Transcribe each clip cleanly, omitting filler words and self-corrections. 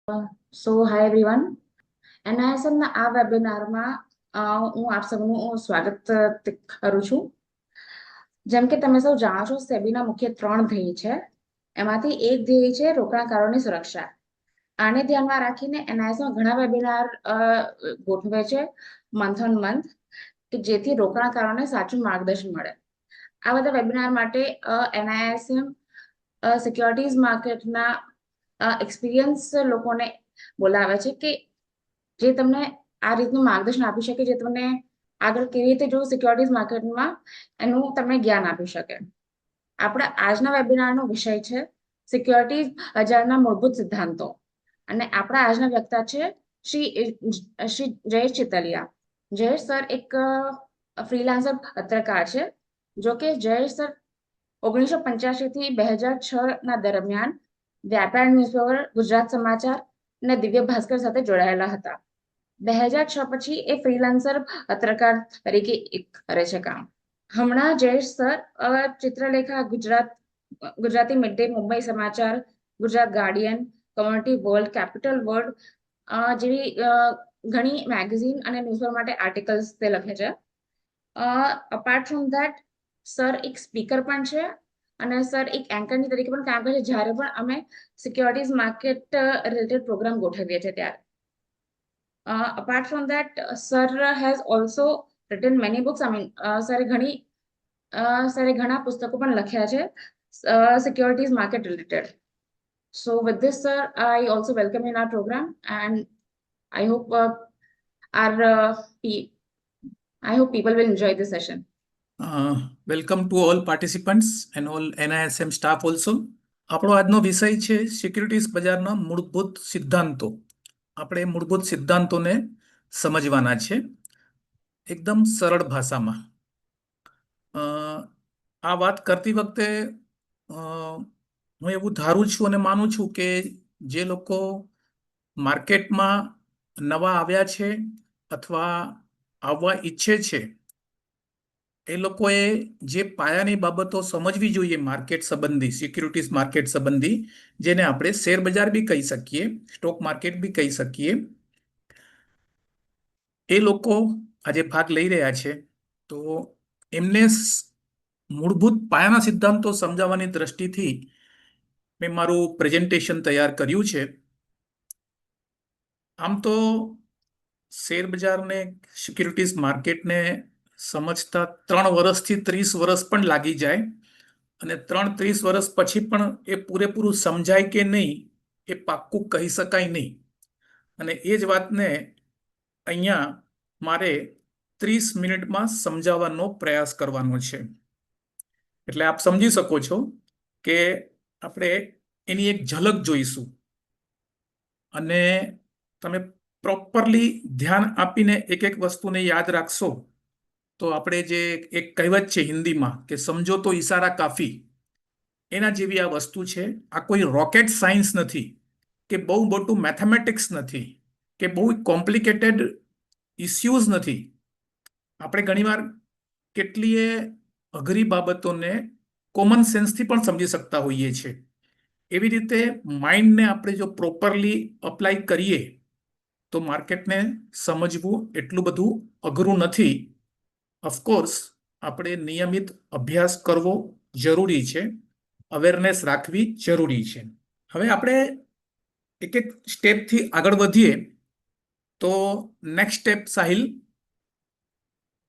Hi everyone, એનઆઈએસએમના આ વેબિનારમાં હું આપ સૌનું સ્વાગત કરું છું. જેમ કે તમે સૌ જાણો છો, સેબીના મુખ્ય 3 ધ્યેય છે. એમાંથી એક ધ્યેય છે રોકાણકારોની સુરક્ષા. આને ધ્યાનમાં રાખીને એનઆઈએસએમ ઘણા વેબિનાર ગોઠવે છે મંથ ઓન મંથ, કે જેથી રોકાણકારોને સાચું માર્ગદર્શન મળે. આ બધા વેબિનાર માટે એનઆઈએસએમ સિક્યોરિટીઝ માર્કેટના એક્સપિરિયન્સ લોકોને બોલાવે છે કે જે તમને આ રીતનું માર્ગદર્શન આપી શકે, જે તમને આગળ કેવી રીતે જો સિક્યોરિટીઝ માર્કેટમાં એનું તમને જ્ઞાન આપી શકે. આપણા આજના વેબિનારનો વિષય છે સિક્યોરિટીઝ બજારના મૂળભૂત સિદ્ધાંતો, અને આપણા આજના વક્તા છે શ્રી જયેશ ચિતલિયા. જયેશ સર એક ફ્રીલાન્સર પત્રકાર છે. જો કે જયેશ સર 1985 થી 2006 ના દરમિયાન વ્યાપાર ન્યૂઝપેપર, ગુજરાત સમાચાર અને દિવ્ય ભાસ્કર સાથે જોડાયેલા હતા. 2006 પછી એ ફ્રીલાન્સર પત્રકાર તરીકે કરે છે કામ. હમણાં Jayesh sir Chitralekha, Gujarati Mid Day, Mumbai Samachar, Gujarat Guardian, Community World, Capital World જેવી ઘણી મેગઝીન અને ન્યૂઝપેપર માટે આર્ટિકલ્સ તે લખે છે. અપાર્ટ ફ્રોમ ધેટ સર એક સ્પીકર પણ છે, અને સર એક એન્કરની તરીકે પણ કામ કરે છે જ્યારે પણ અમે સિક્યોરિટીઝ માર્કેટ રિલેટેડ પ્રોગ્રામ ગોઠવીએ છીએ ત્યારે. Apart from that sir has also written many books. સરે ઘણા પુસ્તકો પણ લખ્યા છે securities market related. So with this sir, I also welcome in our program, and I hope people will enjoy this session. Welcome to all participants and all NISM staff also. આપણો આજનો વિષય છે સિક્યુરિટીઝ બજારના મૂળભૂત સિદ્ધાંતો. આપણે મૂળભૂત સિદ્ધાંતોને સમજવાના છે એકદમ સરળ ભાષામાં. આ વાત કરતી વખતે હું એવું ધારું છું અને માનું છું કે જે લોકો માર્કેટમાં નવા આવ્યા છે અથવા આવવા ઈચ્છે છે એ લોકોએ જે પાયાની બાબતો સમજવી જોઈએ માર્કેટ સંબંધી, સિક્યુરિટીઝ માર્કેટ સંબંધી, જેને આપણે શેર બજાર બી કહી શકીએ, સ્ટોક માર્કેટ બી કહી શકીએ, એ લોકો આજે ભાગ લઈ રહ્યા છે. તો એમને મૂળભૂત પાયાના સિદ્ધાંતો સમજાવવાની દ્રષ્ટિથી મેં મારું પ્રેઝન્ટેશન તૈયાર કર્યું છે. આમ તો શેર બજારને, સિક્યુરિટીઝ માર્કેટને સમજતા 3 વર્ષથી 30 વર્ષ પણ લાગી જાય, અને 30 વર્ષ પછી પણ એ પૂરેપૂરું સમજાય કે નહીં એ પાક્કું કહી શકાય નહીં. અને એ જ વાતને અહીંયા મારે 30 મિનિટમાં સમજાવવાનો પ્રયાસ કરવાનો છે. એટલે આપ સમજી શકો છો કે આપણે એની એક ઝલક જોઈશું, અને તમે પ્રોપરલી ધ્યાન આપીને એક એક વસ્તુને યાદ રાખશો તો આપણે જે એક કહેવત છે હિન્દીમાં કે સમજો તો ઈશારા કાફી, એના જેવી આ વસ્તુ છે. આ કોઈ રોકેટ સાયન્સ નથી, કે બહુ મોટું મેથેમેટિક્સ નથી, કે બહુ કોમ્પ્લિકેટેડ ઇસ્યુઝ નથી. આપણે ઘણીવાર કેટલીય અઘરી બાબતોને કોમન સેન્સથી પણ સમજી શકતા હોઈએ છીએ. એવી રીતે માઇન્ડને આપણે જો પ્રોપરલી અપ્લાય કરીએ તો માર્કેટને સમજવું એટલું બધું અઘરું નથી. ઓફકોર્સ આપણે નિયમિત અભ્યાસ કરવો જરૂરી છે, અવેરનેસ રાખવી જરૂરી છે. હવે આપણે એક એક સ્ટેપથી આગળ વધીએ તો next step, Sahil,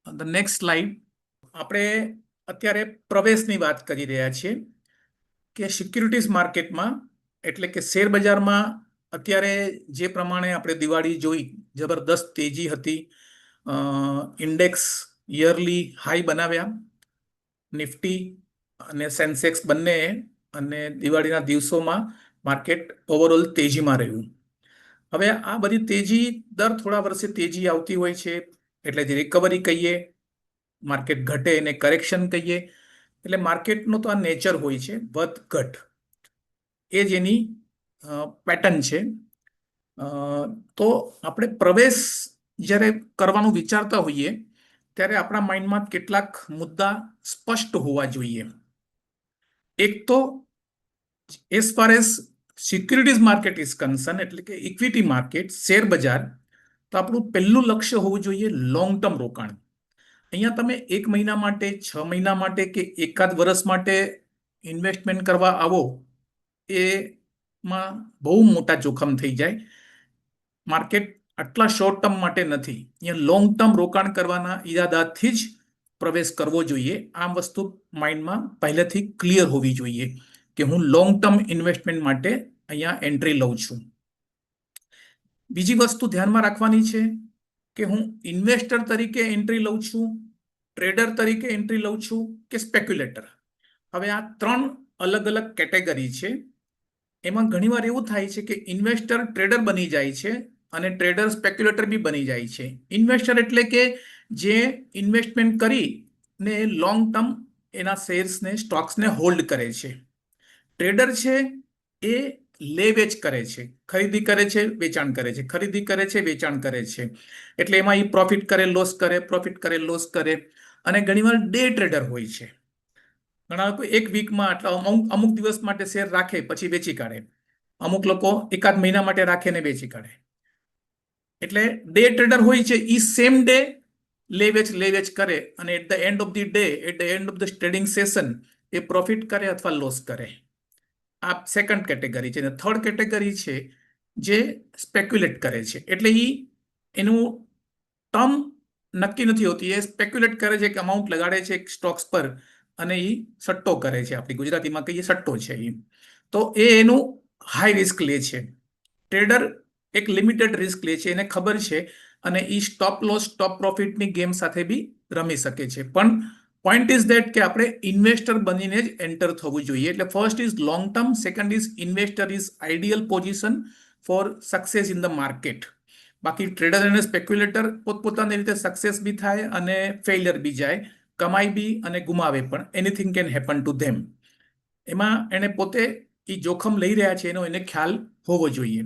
the next slide. આપણે અત્યારે પ્રવેશની વાત કરી રહ્યા છીએ કે સિક્યુરિટીઝ માર્કેટમાં, એટલે કે શેર બજારમાં અત્યારે જે પ્રમાણે આપણે દિવાળી જોઈ, જબરદસ્ત તેજી હતી, ઇન્ડેક્સ યરલી હાઈ બનાવ્યા, નિફ્ટી અને સેન્સેક્સ બંને, અને દિવાળીના દિવસોમાં માર્કેટ ઓવરઓલ તેજીમાં રહ્યું. હવે આ બધી તેજી દર થોડા વર્ષે તેજી આવતી હોય છે, એટલે જે રિકવરી કહીએ, માર્કેટ ઘટે એને કરેક્શન કહીએ. એટલે માર્કેટનો તો આ નેચર હોય છે, વધ ઘટ, એ જ એની પેટર્ન છે. તો આપણે પ્રવેશ જ્યારે કરવાનું વિચારતા હોઈએ ત્યારે આપણા માઇન્ડમાં કેટલાક મુદ્દા સ્પષ્ટ હોવા જોઈએ. એક તો as far as securities market is concern, એટલે કે ઇક્વિટી માર્કેટ, શેર બજાર, તો આપણું પહેલું લક્ષ્ય હોવું જોઈએ લોંગ ટર્મ રોકાણ. અહીંયા તમે 1 મહિના માટે, 6 મહિના માટે કે એકાદ વર્ષ માટે ઇન્વેસ્ટમેન્ટ કરવા આવો, એમાં બહુ મોટા જોખમ થઈ જાય. માર્કેટ આટલા શોર્ટ ટર્મ માટે નથી. અહીંયા લોંગ ટર્મ રોકાણ કરવાના ઈરાદાથી જ પ્રવેશ કરવો જોઈએ. આ વસ્તુ માઇન્ડમાં પહેલેથી ક્લિયર હોવી જોઈએ કે હું લોંગ ટર્મ ઇન્વેસ્ટમેન્ટ માટે અહીંયા એન્ટ્રી લઉં છું. બીજી વસ્તુ ધ્યાનમાં રાખવાની છે કે હું ઇન્વેસ્ટર તરીકે એન્ટ્રી લઉં છું, ટ્રેડર તરીકે એન્ટ્રી લઉં છું કે સ્પેક્યુલેટર. હવે આ 3 અલગ અલગ કેટેગરી છે. એમાં ઘણીવાર એવું થાય છે કે ઇન્વેસ્ટર ટ્રેડર બની જાય છે અને ટ્રેડર સ્પેક્યુલેટર બી બની જાય છે. ઇન્વેસ્ટર એટલે કે જે ઇન્વેસ્ટમેન્ટ કરીને લોંગ ટર્મ એના શેર્સને, સ્ટોક્સને હોલ્ડ કરે છે. ટ્રેડર છે એ લે વેચ કરે છે, ખરીદી કરે છે, વેચાણ કરે છે, ખરીદી કરે છે, વેચાણ કરે છે. એટલે એમાં એ પ્રોફિટ કરે, લોસ કરે, પ્રોફિટ કરે, લોસ કરે. અને ઘણીવાર ડે ટ્રેડર હોય છે. ઘણા લોકો એક વીકમાં આટલા અમુક દિવસ માટે શેર રાખે, પછી વેચી કાઢે. અમુક લોકો એકાદ મહિના માટે રાખે ને વેચી કાઢે. એટલે ડે ટ્રેડર હોય છે, એ સેમ ડે લે વેચ કરે અને at the end of the day, at the end of the trading session એ પ્રોફિટ કરે અથવા લોસ કરે. આ સેકન્ડ કેટેગરી છે. થર્ડ કેટેગરી છે જે સ્પેક્યુલેટ કરે છે. એટલે એનું ટર્મ નક્કી નથી હોતી. એ સ્પેક્યુલેટ કરે છે, કે અમાઉન્ટ લગાડે છે સ્ટોક્સ પર અને એ સટ્ટો કરે છે. આપણી ગુજરાતીમાં કહીએ સટ્ટો છે એ. તો એનું હાઈ રિસ્ક લે છે. ટ્રેડર એક લિમિટેડ રિસ્ક લે છે, એને ખબર છે, અને એ સ્ટોપ લોસ, સ્ટોપ પ્રોફિટની ગેમ સાથે બી રમી શકે છે. પણ પોઈન્ટ ઇઝ ધેટ કે આપણે ઇન્વેસ્ટર બનીને જ એન્ટર થવું જોઈએ. એટલે first is long term, second is investor is ideal position four success in the market. બાકી ટ્રેડર અને સ્પેક્યુલેટર પોતપોતાની રીતે સક્સેસ બી થાય અને ફેઇલિયર બી જાય, કમાઈ બી અને ગુમાવે પણ. Anything can happen to them. એમાં એને પોતે એ જોખમ લઈ રહ્યા છે એનો એને ખ્યાલ હોવો જોઈએ.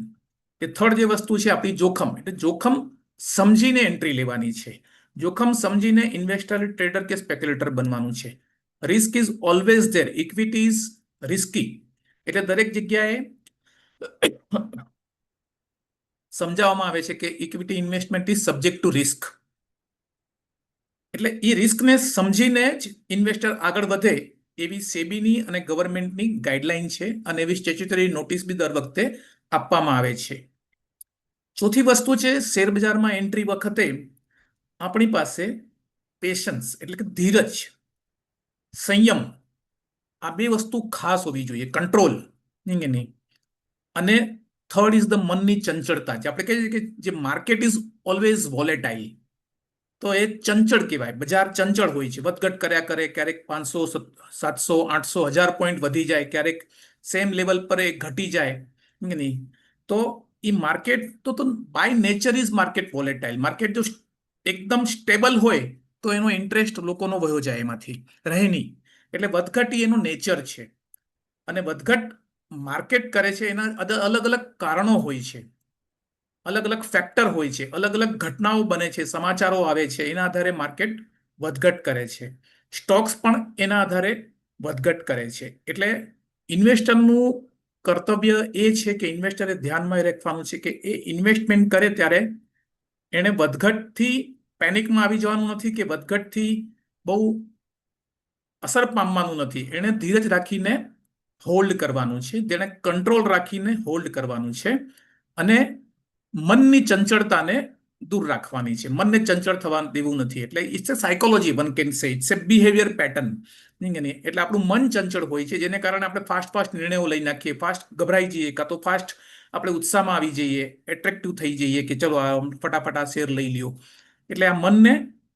એ થર્ડ જે વસ્તુ છે આપણી જોખમ. એટલે જોખમ સમજીને એન્ટ્રી લેવાની છે. જોખમ સમજીને ઇન્વેસ્ટર, ટ્રેડર કે સ્પેક્યુલેટર બનવાનું છે. Risk is always there. Equity is risky. એટલે દરેક જગ્યાએ સમજાવવામાં આવે છે કે equity investment is subject to risk. એટલે એ રિસ્કને સમજીને જ ઇન્વેસ્ટર આગળ વધે એવી સેબીની અને ગવર્મેન્ટની ગાઈડલાઈન છે, અને એવી સ્ટેચ્યુટરી નોટિસ બી દર વખતે આપવામાં આવે છે. ચોથી વસ્તુ છે, શેર બજારમાં એન્ટ્રી વખતે આપણી પાસે પેશન્સ એટલે કે ધીરજ, સંયમ, આ બે વસ્તુ ખાસ હોવી જોઈએ. કંટ્રોલ નહીં. અને થર્ડ ઇઝ ધ મનની ચંચળતા. જે આપણે કહીએ છીએ કે જે માર્કેટ ઇઝ ઓલવેઝ વોલેટાઇલ, તો એ ચંચળ કહેવાય. બજાર ચંચળ હોય છે, વધઘટ કર્યા કરે. ક્યારેક 500, 700, 800, 1000 પોઈન્ટ વધી જાય, ક્યારેક સેમ લેવલ પર એ ઘટી જાય નહીં. તો એ માર્કેટ તો by nature is market volatile. Market જો એકદમ સ્ટેબલ હોય તો એનો ઇન્ટરેસ્ટ લોકોનો વયો જાય, એમાંથી રહે નહીં. એટલે વધઘટ એનું નેચર છે. અને વધઘટ માર્કેટ કરે છે એના અલગ અલગ કારણો હોય છે, અલગ અલગ ફેક્ટર હોય છે, અલગ અલગ ઘટનાઓ બને છે, સમાચારો આવે છે, એના આધારે માર્કેટ વધઘટ કરે છે. સ્ટોક્સ પણ એના આધારે વધઘટ કરે છે. એટલે ઇન્વેસ્ટરનું કર્તવ્ય એ છે કે ઇન્વેસ્ટરે ધ્યાનમાં રાખવાનું છે કે એ ઇન્વેસ્ટમેન્ટ કરે ત્યારે એને વધઘટથી પેનિકમાં આવી જવાનું નથી, કે વધઘટથી બહુ અસર પામવાનું નથી. એને ધીરજ રાખીને હોલ્ડ કરવાનું છે, તેને કંટ્રોલ રાખીને હોલ્ડ કરવાનું છે, અને મનની ચંચળતાને દૂર રાખવાની છે. મનને ચંચળ થવા દેવું નથી. એટલે it's a psychology, one can say it's a behaviour pattern. એટલે આપણું મન ચંચળ હોય છે, જેને કારણે આપણે ફાસ્ટ નિર્ણયો લઈ નાખીએ, ફાસ્ટ ગભરાઈ જઈએ, કાં તો ફાસ્ટ આપણે ઉત્સાહમાં આવી જઈએ, એટ્રેક્ટિવ થઈ જઈએ કે ચલો આ ફટાફટ આ શેર લઈ લ્યો. એટલે આ મનને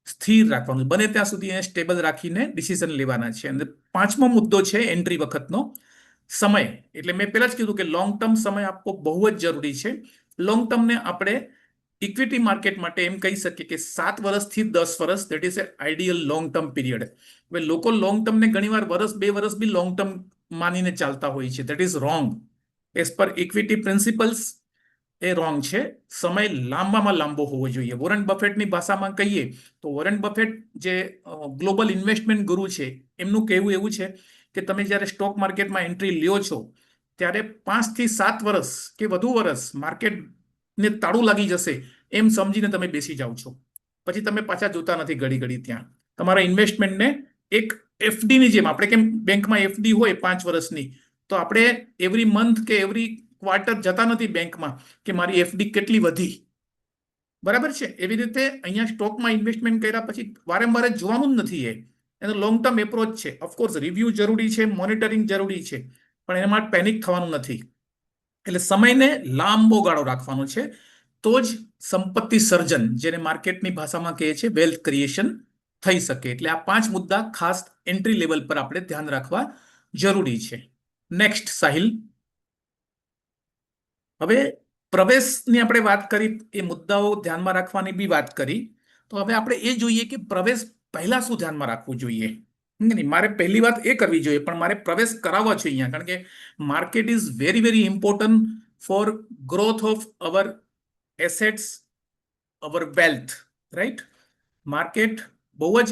સ્થિર રાખવાનું, બને ત્યાં સુધી એને સ્ટેબલ રાખીને ડિસિઝન લેવાના છે. અને પાંચમો મુદ્દો છે એન્ટ્રી વખતનો સમય. એટલે મેં પહેલા જ કીધું કે લોંગ ટર્મ સમય આપવો બહુ જ જરૂરી છે. લોંગ ટર્મને આપણે ઇક્વિટી માર્કેટ માટે એમ કહી શકીએ કે 7 વર્ષથી 10 વર્ષ, that is A ideal long term period. હવે લોકો લોંગ ટર્મને ઘણીવાર વર્ષ, 2 વર્ષ બી લોંગ ટર્મ માનીને ચાલતા હોય છે. That is wrong. As per equity principles A wrong છે. સમય લાંબામાં લાંબો હોવો જોઈએ. વોરેન બફેટની ભાષામાં કહીએ તો વોરેન બફેટ જે ગ્લોબલ ઇન્વેસ્ટમેન્ટ ગુરુ છે, એમનું કહેવું એવું છે કે તમે જ્યારે સ્ટોક માર્કેટમાં એન્ટ્રી લ્યો છો ત્યારે 5 થી 7 વર્ષ કે વધુ વર્ષ માર્કેટને તાળું લાગી જશે એમ સમજીને તમે બેસી જાઓ છો. પછી તમે પાછા જોતા નથી ઘડી ઘડી ત્યાં. તમારા ઇન્વેસ્ટમેન્ટને એક એફડીની જેમ, આપણે કેમ બેંકમાં એફડી હોય 5 વર્ષની, તો આપણે એવરી મંથ કે એવરી ક્વાર્ટર જતા નથી બેંકમાં કે મારી એફડી કેટલી વધી. બરાબર છે? એવી રીતે અહીંયા સ્ટોકમાં ઇન્વેસ્ટમેન્ટ કર્યા પછી વારંવાર જોવાનું જ નથી. એનો લોંગ ટર્મ એપ્રોચ છે. ઓફકોર્સ રિવ્યુ જરૂરી છે, મોનિટરિંગ જરૂરી છે, પણ એના માટે પેનિક થવાનું નથી. એટલે સમયને લાંબો ગાળો રાખવાનો છે, તો જ સંપત્તિ સર્જન, જેને માર્કેટની ભાષામાં કહે છે વેલ્થ ક્રિએશન, થઈ શકે. એટલે આ 5 મુદ્દા ખાસ એન્ટ્રી લેવલ પર આપણે ધ્યાન રાખવા જરૂરી છે. નેક્સ્ટ સાહિલ. હવે પ્રવેશની આપણે વાત કરી, એ મુદ્દાઓ ધ્યાનમાં રાખવાની બી વાત કરી. તો હવે આપણે એ જોઈએ કે પ્રવેશ પહેલા શું ધ્યાનમાં રાખવું જોઈએ. નહીં, મારે પહેલી વાત એ કરવી જોઈએ, પણ મારે પ્રવેશ કરાવવા છે અહીંયા, કારણ કે market is very very important for growth of our assets, our wealth, right? Market બહુ જ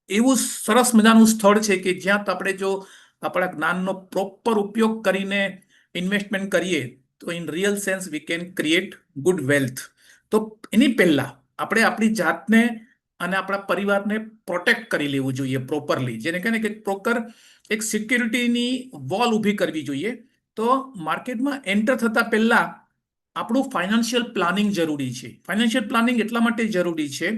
એવું સરસ મજાનું સ્થળ છે કે જ્યાં આપણે જો આપણા જ્ઞાનનો પ્રોપર ઉપયોગ કરીને ઇન્વેસ્ટમેન્ટ કરીએ તો in real sense we can create good wealth. તો એની પહેલા આપણે આપણી જાતને અને આપણા પરિવારને પ્રોટેક્ટ કરી લેવું જોઈએ પ્રોપરલી, જેને કહે ને કે પ્રોપર એક સિક્યુરિટીની વોલ ઊભી કરવી જોઈએ. તો માર્કેટમાં એન્ટર થતા પહેલા આપણું ફાઇનાન્શિયલ પ્લાનિંગ જરૂરી છે. ફાઇનાન્શિયલ પ્લાનિંગ એટલા માટે જરૂરી છે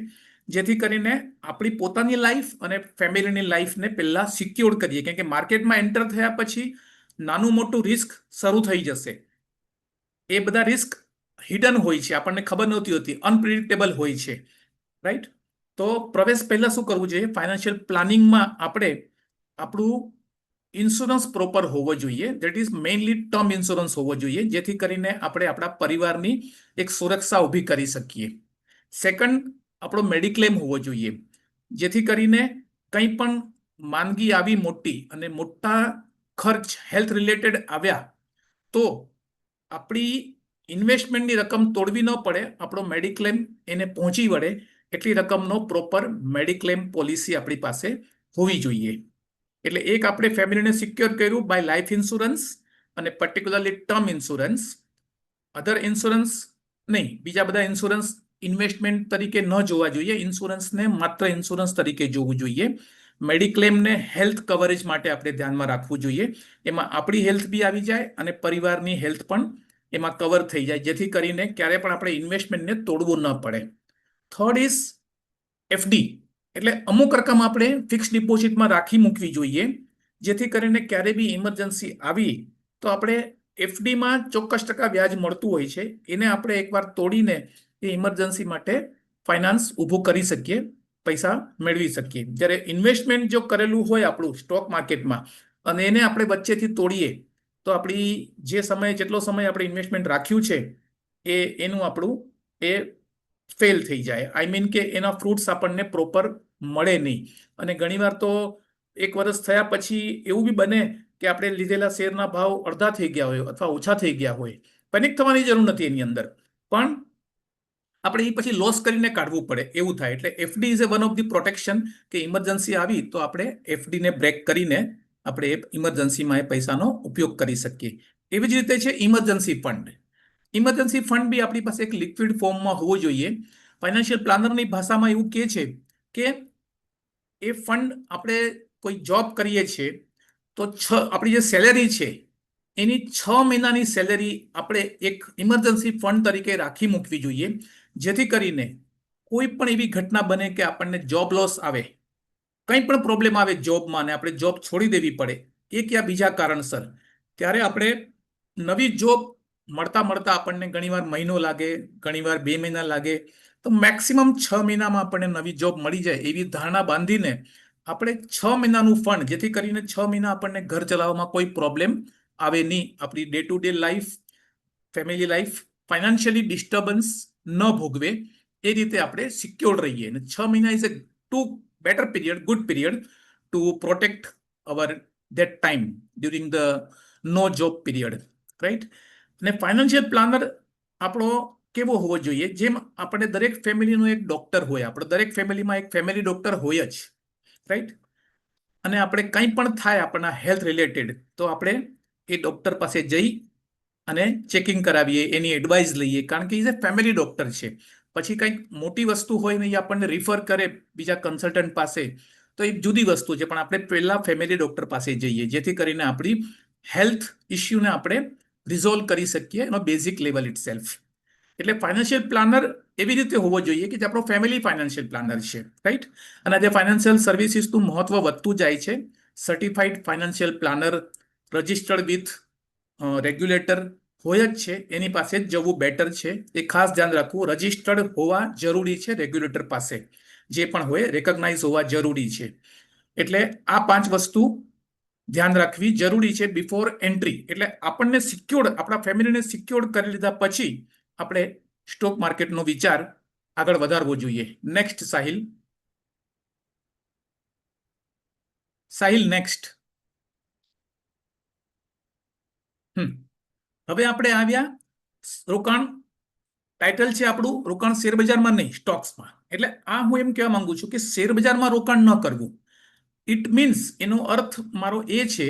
જેથી કરીને આપણી પોતાની લાઈફ અને ફેમિલીની લાઈફને પહેલા સિક્યોર કરીએ. કેમ કે માર્કેટમાં એન્ટર થયા પછી નાનું મોટું રિસ્ક શરૂ થઈ જશે. એ બધા રિસ્ક હિડન હોય છે, આપણને ખબર નહોતી હોતી, અનપ્રિડિક્ટેબલ હોય છે, રાઈટ? તો પ્રવેશ પહેલા શું કરવું જોઈએ? ફાઇનાન્શિયલ પ્લાનિંગમાં આપણે આપણું ઇન્સ્યોરન્સ પ્રોપર હોવો જોઈએ. That is mainly term insurance હોવો જોઈએ, જેથી કરીને આપણે આપણા પરિવારની એક સુરક્ષા ઊભી કરી શકીએ. સેકન્ડ, આપણો મેડિક્લેમ હોવો જોઈએ, જેથી કરીને કંઈ પણ માંદગી આવી મોટી અને મોટા ખર્ચ હેલ્થ રિલેટેડ આવ્યા તો આપણી ઇન્વેસ્ટમેન્ટની રકમ તોડવી ન પડે, આપણો મેડિક્લેમ એને પહોંચી વળે એટલી રકમનો પ્રોપર મેડિક્લેમ પોલિસી આપણી પાસે હોવી જોઈએ. એટલે એક આપણે ફેમિલીને સિક્યોર કર્યું બાય લાઈફ ઇન્સ્યોરન્સ અને પર્ટિક્યુલરલી ટર્મ ઇન્સ્યોરન્સ. અધર ઇન્સ્યોરન્સ નહીં, બીજા બધા ઇન્સ્યોરન્સ ઇન્વેસ્ટમેન્ટ તરીકે ન જોવા જોઈએ. ઇન્સ્યોરન્સને માત્ર ઇન્સ્યોરન્સ તરીકે જોવું જોઈએ. મેડિક્લેમને હેલ્થ કવરેજ માટે આપણે ધ્યાનમાં રાખવું જોઈએ. એમાં આપણી હેલ્થ બી આવી જાય અને પરિવારની હેલ્થ પણ એમાં કવર થઈ જાય, જેથી કરીને ક્યારે પણ આપણે ઇન્વેસ્ટમેન્ટને તોડવું ન પડે. થર્ડ ઇઝ એફડી, એટલે અમુક રકમ આપણે ફિક્સ ડિપોઝિટમાં રાખી મૂકવી જોઈએ, જેથી કરીને ક્યારે બી ઇમરજન્સી આવી તો આપણે એફડીમાં ચોક્કસ ટકા વ્યાજ મળતું હોય છે, એને આપણે એકવાર તોડીને એ ઇમરજન્સી માટે ફાઇનાન્સ ઊભું કરી શકીએ, પૈસા મેળવી શકીએ. જ્યારે ઇન્વેસ્ટમેન્ટ જો કરેલું હોય આપણું સ્ટોક માર્કેટમાં અને એને આપણે વચ્ચેથી તોડીએ તો આપણી જે સમય, જેટલો સમય આપણે ઇન્વેસ્ટમેન્ટ રાખ્યું છે એનું આપણું એ ફેલ થઈ જાય. આઈ મીન કે એના ફ્રૂટ્સ આપણને પ્રોપર મળે નહીં. અને ઘણીવાર તો 1 વર્ષ થયા પછી એવું બી બને કે આપણે લીધેલા શેરના ભાવ અડધા થઈ ગયા હોય અથવા ઓછા થઈ ગયા હોય. પેનિક થવાની જરૂર નથી એની અંદર, પણ આપણે એ પછી લોસ કરીને કાઢવું પડે એવું થાય. એટલે FD is A one of the protection, કે ઇમરજન્સી આવી તો આપણે એફડીને બ્રેક કરીને આપણે એ ઇમરજન્સીમાં એ પૈસાનો ઉપયોગ કરી શકીએ. એવી જ રીતે છે ઇમરજન્સી ફંડ. ઇમરજન્સી ફંડ બી આપણી પાસે એક લિક્વિડ ફોર્મમાં હોવો જોઈએ. ફાઇનાન્શિયલ પ્લાનરની ભાષામાં એવું કહે છે કે એ ફંડ, આપણે કોઈ જોબ કરીએ છીએ તો આપણી જે સેલેરી છે એની 6 મહિનાની સેલેરી આપણે એક ઇમરજન્સી ફંડ તરીકે રાખી મૂકવી જોઈએ, જેથી કરીને કોઈ પણ એવી ઘટના બને કે આપણને જોબ લોસ આવે, કંઈ પણ પ્રોબ્લેમ આવે જોબમાં અને આપણે જોબ છોડી દેવી પડે એક યા બીજા કારણસર, ત્યારે આપણે નવી જોબ મળતા મળતા આપણને ઘણીવાર મહિનો લાગે, ઘણીવાર 2 મહિના લાગે, તો મેક્સિમમ 6 મહિનામાં આપણને નવી જોબ મળી જાય એવી ધારણા બાંધીને આપણે 6 મહિનાનું ફંડ, જેથી કરીને 6 મહિના આપણને ઘર ચલાવવામાં કોઈ પ્રોબ્લેમ આવે નહીં, આપણી day to day life, family life financially disturbance ન ભોગવે, એ રીતે આપણે સિક્યોર રહીએ. અને 6 મહિના is a better period, good period to protect our that time during the no job period, right? અને ફાઇનાન્શિયલ પ્લાનર આપણો કેવો હોવો જોઈએ? જેમ આપણે દરેક ફેમિલીનો એક ડોક્ટર હોય, આપણે દરેક ફેમિલીમાં એક ફેમિલી ડોક્ટર હોય જ, રાઈટ? અને આપણે કંઈ પણ થાય આપણા હેલ્થ રિલેટેડ તો આપણે એ ડોક્ટર પાસે જઈ અને ચેકિંગ કરાવીએ, એની એડવાઇસ લઈએ, કારણ કે એ ફેમિલી ડોક્ટર છે. પછી કંઈક મોટી વસ્તુ હોય ને એ આપણને રિફર કરે બીજા કન્સલ્ટન્ટ પાસે, તો એ જુદી વસ્તુ છે. પણ આપણે પહેલા ફેમિલી ડોક્ટર પાસે જઈએ, જેથી કરીને આપણી હેલ્થ ઇસ્યુને આપણે રિઝોલ્વ કરી શકીએ એનો બેઝિક લેવલ ઇટ સેલ્ફ. એટલે ફાઇનાન્શિયલ પ્લાનર એવી રીતે હોવો જોઈએ કે જે આપણો ફેમિલી ફાઇનાન્શિયલ પ્લાનર છે, રાઈટ? અને આજે ફાઇનાન્શિયલ સર્વિસીસનું મહત્વ વધતું જાય છે. Certified financial planner registered with regulator હોય જ છે, એની પાસે જ જવું બેટર છે. એ ખાસ ધ્યાન રાખવું, રજિસ્ટર્ડ હોવા જરૂરી છે રેગ્યુલેટર પાસે. જે પણ હોય રેકગ્નાઇઝ હોવા જરૂરી છે. એટલે આ 5 વસ્તુ ધ્યાન રાખવી જરૂરી છે બિફોર એન્ટ્રી. એટલે આપણને સિક્યોર્ડ, આપણા ફેમિલીને સિક્યોર્ડ કરી લીધા પછી આપણે સ્ટોક માર્કેટનો વિચાર આગળ વધારવો જોઈએ. નેક્સ્ટ સાહિલ. સાહિલ નેક્સ્ટ. હવે આપણે આવ્યા રોકાણ. ટાઇટલ છે આપણું રોકાણ શેર બજારમાં નહીં, સ્ટોક્સમાં. એટલે આ હું એમ કહેવા માંગુ છું કે શેર બજારમાં રોકાણ ન કરવું. ઇટ મીન્સ, એનો અર્થ મારો એ છે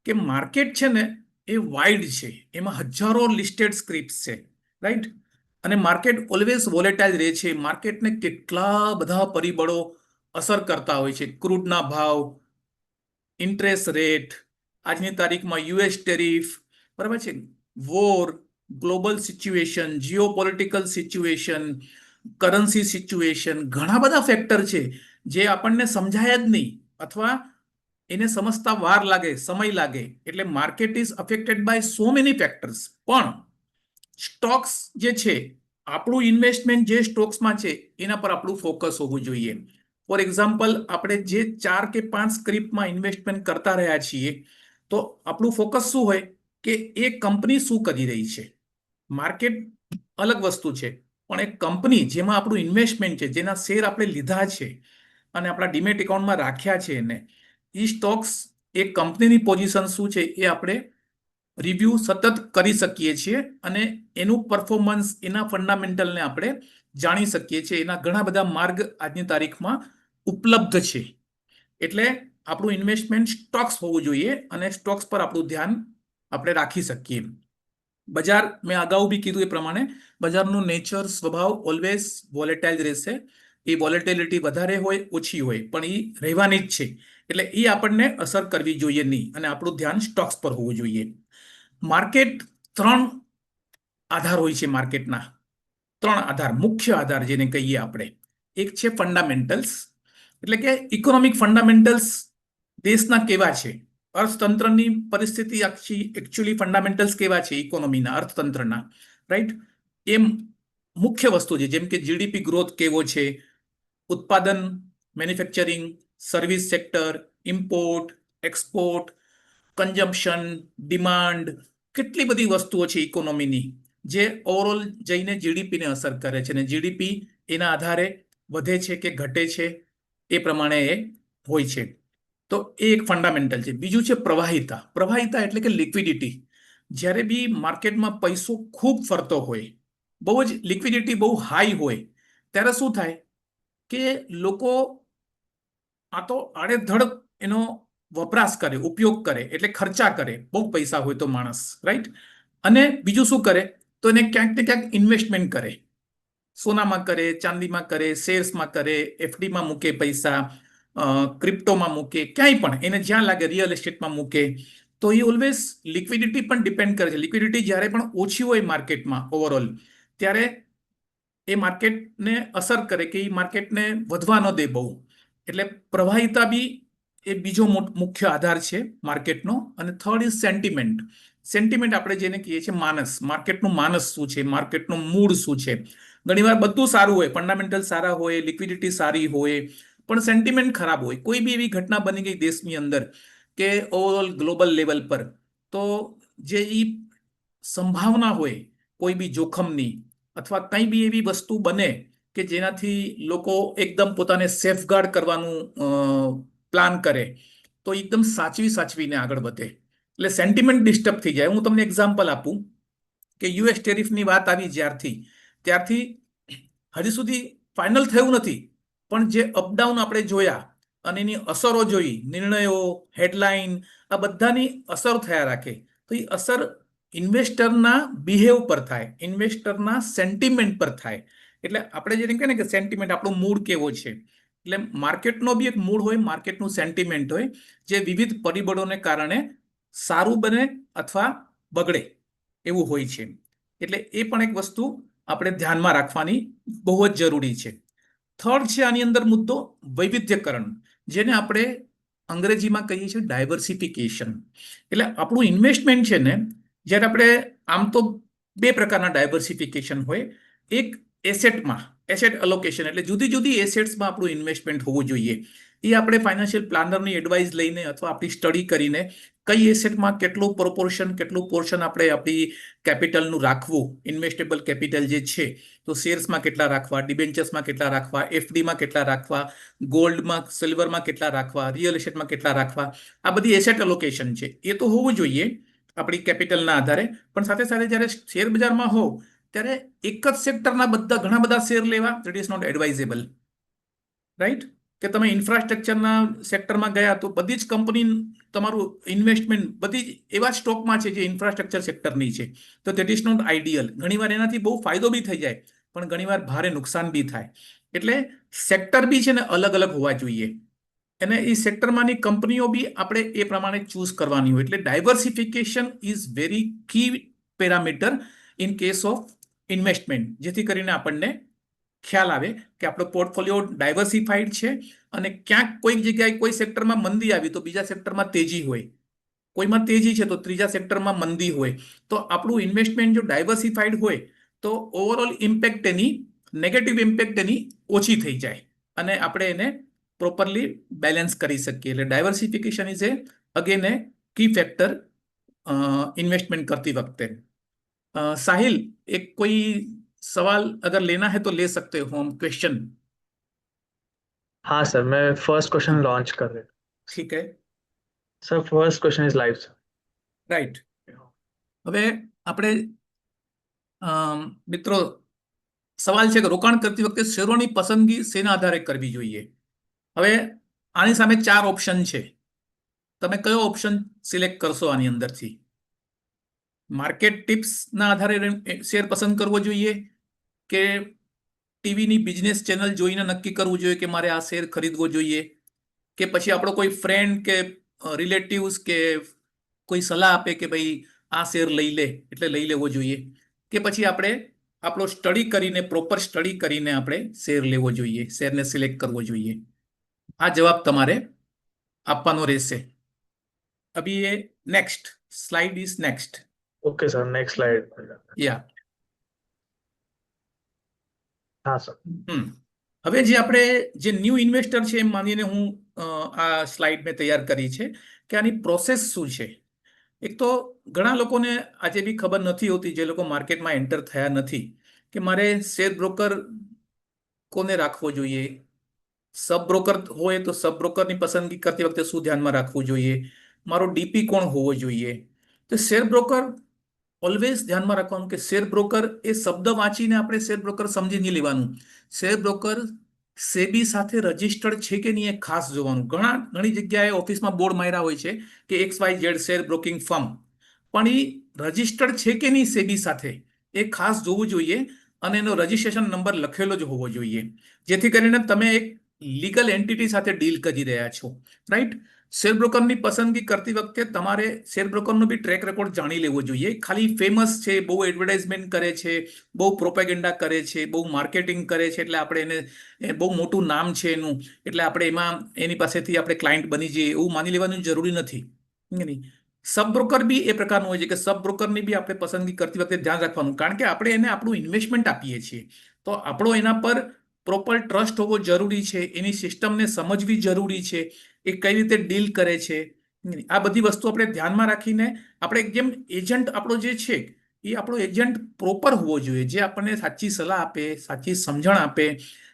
કે માર્કેટ છે ને એ વાઇડ છે, એમાં હજારો લિસ્ટેડ સ્ક્રિપ્ટ છે, રાઈટ? અને માર્કેટ ઓલવેઝ વોલેટાઇલ રહે છે. માર્કેટને કેટલા બધા પરિબળો અસર કરતા હોય છે. ક્રૂડના ભાવ, ઇન્ટરેસ્ટ રેટ, આજની તારીખમાં યુએસ ટેરિફ, બરાબર છે, war, global situation, geopolitical situation, currency situation, ઘણા બધા ફેક્ટર છે જે આપણને સમજાય જ નહીં, અથવા એને સમજતા વાર લાગે, સમય લાગે. એટલે market is affected by so many factors. પણ સ્ટોક્સ જે છે, આપણું ઇન્વેસ્ટમેન્ટ જે સ્ટોક્સમાં છે એના પર આપણું ફોકસ હોવું જોઈએ. ફોર એક્ઝામ્પલ, આપણે જે 4 કે 5 સ્ક્રિપ્ટમાં ઇન્વેસ્ટમેન્ટ કરતા રહ્યા છીએ, તો આપણું ફોકસ શું હોય કે એ કંપની શું કરી રહી છે. માર્કેટ અલગ વસ્તુ છે, પણ એક કંપની જેમાં આપણું ઇન્વેસ્ટમેન્ટ છે, જેના શેર આપણે લીધા છે અને આપણા ડીમેટ એકાઉન્ટમાં રાખ્યા છે, એને એ સ્ટોક્સ, એ કંપનીની પોઝિશન શું છે એ આપણે રિવ્યુ સતત કરી શકીએ છીએ અને એનું પરફોર્મન્સ, એના ફંડામેન્ટલને આપણે જાણી શકીએ છીએ. એના ઘણા બધા માર્ગ આજની તારીખમાં ઉપલબ્ધ છે. એટલે આપણું ઇન્વેસ્ટમેન્ટ સ્ટોક્સ હોવું જોઈએ અને સ્ટોક્સ પર આપણું ધ્યાન આપણે રાખી શકીએ. બજાર, મેં અગાઉ બી કીધું એ પ્રમાણે, બજારનું નેચર, સ્વભાવ ઓલવેઝ વોલેટાઇલ રહેશે. એ વોલેટિલિટી વધારે હોય, ઓછી હોય, પણ એ રહેવાની જ છે. એટલે એ આપણને અસર કરવી જોઈએ નહીં અને આપણું ધ્યાન સ્ટોક્સ પર હોવું જોઈએ. માર્કેટ 3 આધાર હોય છે. માર્કેટના 3 આધાર, મુખ્ય આધાર જેને કહીએ આપણે. એક છે ફંડામેન્ટલ્સ, એટલે કે ઇકોનોમિક ફંડામેન્ટલ્સ દેશના કેવા છે, અર્થતંત્રની પરિસ્થિતિ આખી એકચ્યુઅલી ફંડામેન્ટલ્સ કેવા છે ઇકોનોમીના, અર્થતંત્રના, રાઈટ? એમ મુખ્ય વસ્તુ છે. જેમ કે જીડીપી ગ્રોથ કેવો છે, ઉત્પાદન, manufacturing, service sector, import, export, consumption, demand, કેટલી બધી વસ્તુઓ છે ઇકોનોમીની જે ઓવરઓલ જઈને જીડીપીને અસર કરે છે. અને જીડીપી એના આધારે વધે છે કે ઘટે છે એ પ્રમાણે એ હોય છે. તો એ એક ફંડામેન્ટલ છે. બીજું છે પ્રવાહિતા. પ્રવાહિતા એટલે કે લિક્વિડિટી. જ્યારે બી માર્કેટમાં પૈસો ખૂબ ફરતો હોય, બહુ જ લિક્વિડિટી બહુ હાઈ હોય, ત્યારે શું થાય કે લોકો આ તો આડેધડ એનો વપરાશ કરે, ઉપયોગ કરે, એટલે ખર્ચા કરે, બહુ પૈસા હોય તો માણસ, રાઈટ? અને બીજું શું કરે, તો એને ક્યાંક ને ક્યાંક ઇન્વેસ્ટમેન્ટ કરે. સોનામાં કરે, ચાંદીમાં કરે, શેર્સમાં કરે, એફડીમાં મૂકે પૈસા, ક્રિપ્ટોમાં મૂકે, ક્યાંય પણ એને જ્યાં લાગે, રિયલ એસ્ટેટમાં મૂકે. તો એ ઓલવેઝ લિક્વિડિટી પણ ડિપેન્ડ કરે છે. લિક્વિડિટી જ્યારે પણ ઓછી હોય માર્કેટમાં ઓવરઓલ, ત્યારે એ માર્કેટને અસર કરે કે એ માર્કેટને વધવા ન દે બહુ. એટલે પ્રવાહિતા બી એ બીજો મુખ્ય આધાર છે માર્કેટનો. અને થર્ડ ઇઝ સેન્ટિમેન્ટ. સેન્ટિમેન્ટ આપણે જેને કહીએ છીએ માનસ. માર્કેટનું માનસ શું છે, માર્કેટનું મૂડ શું છે. ઘણીવાર બધું સારું હોય, ફંડામેન્ટલ સારા હોય, લિક્વિડિટી સારી હોય, પણ સેન્ટિમેન્ટ ખરાબ હોય. કોઈ બી એવી ઘટના બની ગઈ દેશની અંદર કે ઓવરઓલ ગ્લોબલ લેવલ પર, તો જે એ સંભાવના હોય કોઈ બી જોખમની, અથવા કંઈ બી એવી વસ્તુ બને કે જેનાથી લોકો એકદમ પોતાને સેફગાર્ડ કરવાનું પ્લાન કરે, તો એકદમ સાચવીને આગળ વધે. એટલે સેન્ટિમેન્ટ ડિસ્ટર્બ થઈ જાય. હું તમને એક્ઝામ્પલ આપું કે યુએસ ટેરિફની વાત આવી ત્યારથી હજી સુધી ફાઇનલ થયું નથી, પણ જે અપડાઉન આપણે જોયા અને એની અસરો જોઈ, નિર્ણયો, હેડલાઇન, આ બધાની અસર થયા રાખે. તો એ અસર ઇન્વેસ્ટરના બિહેવ પર થાય, ઇન્વેસ્ટરના સેન્ટિમેન્ટ પર થાય. એટલે આપણે જે કહીએ ને કે સેન્ટિમેન્ટ આપણો મૂડ કેવો છે, એટલે માર્કેટનો બી એક મૂડ હોય, માર્કેટનું સેન્ટિમેન્ટ હોય, જે વિવિધ પરિબળોને કારણે સારું બને અથવા બગડે એવું હોય છે. એટલે એ પણ એક વસ્તુ આપણે ધ્યાનમાં રાખવાની બહુ જ જરૂરી છે. થર્ડ છે આની અંદર મુદ્દો વૈવિધ્યકરણ, જેને આપણે અંગ્રેજીમાં કહીએ છીએ ડાયવર્સિફિકેશન. એટલે આપણું ઇન્વેસ્ટમેન્ટ છે ને, જ્યારે આપણે આમ તો બે પ્રકારના ડાયવર્સિફિકેશન હોય. એક એસેટમાં, એસેટ અલોકેશન એટલે જુદી જુદી એસેટ્સમાં આપણું ઇન્વેસ્ટમેન્ટ હોવું જોઈએ. એ આપણે ફાઇનાન્શિયલ પ્લાનરની એડવાઇસ લઈને અથવા આપણી સ્ટડી કરીને કઈ એસેટમાં કેટલું પ્રોપોર્શન, કેટલું પોર્શન આપણે આપણી કેપિટલનું રાખવું, ઇન્વેસ્ટેબલ કેપિટલ જે છે, તો શેર્સમાં કેટલા રાખવા, ડિબેન્ચર્સમાં કેટલા રાખવા, એફડીમાં કેટલા રાખવા, ગોલ્ડમાં, સિલ્વરમાં કેટલા રાખવા, રિયલ એસ્ટેટમાં કેટલા રાખવા, આ બધી એસેટ અલોકેશન છે. એ તો હોવું જોઈએ આપણી કેપિટલના આધારે. પણ સાથે સાથે જ્યારે શેર બજારમાં હોવ ત્યારે એક જ સેક્ટરના ઘણા બધા શેર લેવા that is not advisable, right? કે તમે ઇન્ફ્રાસ્ટ્રક્ચરના સેક્ટરમાં ગયા તો બધી જ કંપની, તમારું ઇન્વેસ્ટમેન્ટ બધી જ એવા સ્ટોકમાં છે જે ઇન્ફ્રાસ્ટ્રક્ચર સેક્ટરની છે, તો દેટ ઇઝ નોટ આઈડિયલ. ઘણીવાર એનાથી બહુ ફાયદો બી થઈ જાય, પણ ઘણીવાર ભારે નુકસાન બી થાય. એટલે સેક્ટર બી છે ને અલગ અલગ હોવા જોઈએ, અને એ સેક્ટરમાંની કંપનીઓ બી આપણે એ પ્રમાણે ચૂઝ કરવાની હોય. એટલે diversification is very key parameter in case of investment, જેથી કરીને આપણને ખ્યાલ આવે કે આપણો પોર્ટફોલિયો ડાયવર્સિફાઈડ છે, અને ક્યાંક કોઈક જગ્યાએ કોઈ સેક્ટરમાં મંદી આવી તો બીજા સેક્ટરમાં તેજી હોય, કોઈમાં તેજી છે તો ત્રીજા સેક્ટરમાં મંદી હોય. તો આપણું ઇન્વેસ્ટમેન્ટ જો ડાયવર્સિફાઈડ હોય તો ઓવરઓલ ઇમ્પેક્ટ એની, નેગેટિવ ઇમ્પેક્ટ એની ઓછી થઈ જાય, અને આપણે એને પ્રોપરલી બેલેન્સ કરી શકીએ. એટલે diversification is again a key factor investment करती वक्त. साहिल, एक कोई सवाल अगर लेना है तो ले सकते हो हम क्वेश्चन. हाँ सर, मैं फर्स्ट क्वेश्चन लॉन्च कर रहे. ठीक है sir, first question is live sir. Right. હવે આપણે મિત્રો, સવાલ છે કે રોકાણ કરતી વખતે શેરોની પસંદગી શેના આધારે કરવી જોઈએ? હવે આની સામે ચાર ઓપ્શન છે, તમે કયો ઓપ્શન સિલેક્ટ કરશો આની અંદરથી? માર્કેટ ટિપ્સના આધારે શેર પસંદ કરવો જોઈએ, કે ટીવીની બિઝનેસ ચેનલ જોઈને નક્કી કરવું જોઈએ કે મારે આ શેર ખરીદવો જોઈએ, કે પછી આપણો કોઈ ફ્રેન્ડ કે રિલેટિવ્સ કે કોઈ સલાહ આપે કે ભાઈ આ શેર લઈ લે એટલે લઈ લેવો જોઈએ, કે પછી આપણે આપણો સ્ટડી કરીને, પ્રોપર સ્ટડી કરીને આપણે શેર લેવો જોઈએ, શેરને સિલેક્ટ કરવો જોઈએ? આ જવાબ તમારે આપવાનો રહેશે. અભી એ next slide is next. Okay sir, next slide. Yeah हाँ सर. હવે જે આપણે જે ન્યૂ ઇન્વેસ્ટર છે એમ માનીને હું આ સ્લાઇડ મેં તૈયાર કરી છે કે આની પ્રોસેસ શું છે. એક તો ઘણા લોકોને આજે બી ખબર નથી હોતી, જે લોકો માર્કેટમાં એન્ટર થયા નથી, કે મારે શેર બ્રોકર કોને રાખવો જોઈએ, સબ બ્રોકર હોય તો સબ બ્રોકરની પસંદગી કરતી વખતે શું ધ્યાનમાં રાખવું જોઈએ, મારો ડીપી કોણ હોવો જોઈએ. તો શેર બ્રોકર ઓલવેઝ ધ્યાનમાં રાખવાનું કે શેર બ્રોકર એ શબ્દ વાંચીને આપણે શેર બ્રોકર સમજી નહીં લેવાનું. શેર બ્રોકર સેબી સાથે રજિસ્ટર્ડ છે કે નહીં એ ખાસ જોવાનું. ઘણી જગ્યાએ ઓફિસમાં બોર્ડ માર્યા હોય છે કે XYZ શેર બ્રોકિંગ ફર્મ, પણ એ રજિસ્ટર્ડ છે કે નહીં સેબી સાથે એ ખાસ જોવું જોઈએ, અને એનો રજિસ્ટ્રેશન નંબર લખેલો જ હોવો જોઈએ, જેથી કરીને તમે એક લીગલ એન્ટિટી સાથે ડીલ કરી રહ્યા છો, રાઈટ? શેર બ્રોકરની પસંદગી કરતી વખતે તમારે શેર બ્રોકરનો બી ટ્રેક રેકોર્ડ જાણી લેવો જોઈએ. ખાલી ફેમસ છે, બહુ એડવર્ટાઇઝમેન્ટ કરે છે, બહુ પ્રોપેગેન્ડા કરે છે, બહુ માર્કેટિંગ કરે છે, એટલે આપણે એને બહુ મોટું નામ છે એનું, એટલે આપણે એમાં એની પાસેથી આપણે ક્લાયન્ટ બની જઈએ એવું માની લેવાનું જરૂરી નથી. નહીં, સબ બ્રોકર બી એ પ્રકારનું હોય છે કે સબ બ્રોકરની બી આપણે પસંદગી કરતી વખતે ધ્યાન રાખવાનું, કારણ કે આપણે એને આપણું ઇન્વેસ્ટમેન્ટ આપીએ છીએ, તો આપણો એના પર પ્રોપર ટ્રસ્ટ હોવો જરૂરી છે, એની સિસ્ટમને સમજવી જરૂરી છે, એ કઈ રીતે ડીલ કરે છે. આ બધી વસ્તુ આપણે ધ્યાનમાં રાખીને આપણે જેમ એજન્ટ આપણો જે છે એ આપણો એજન્ટ પ્રોપર હોવો જોઈએ, જે આપણને સાચી સલાહ આપે, સાચી સમજણ આપે,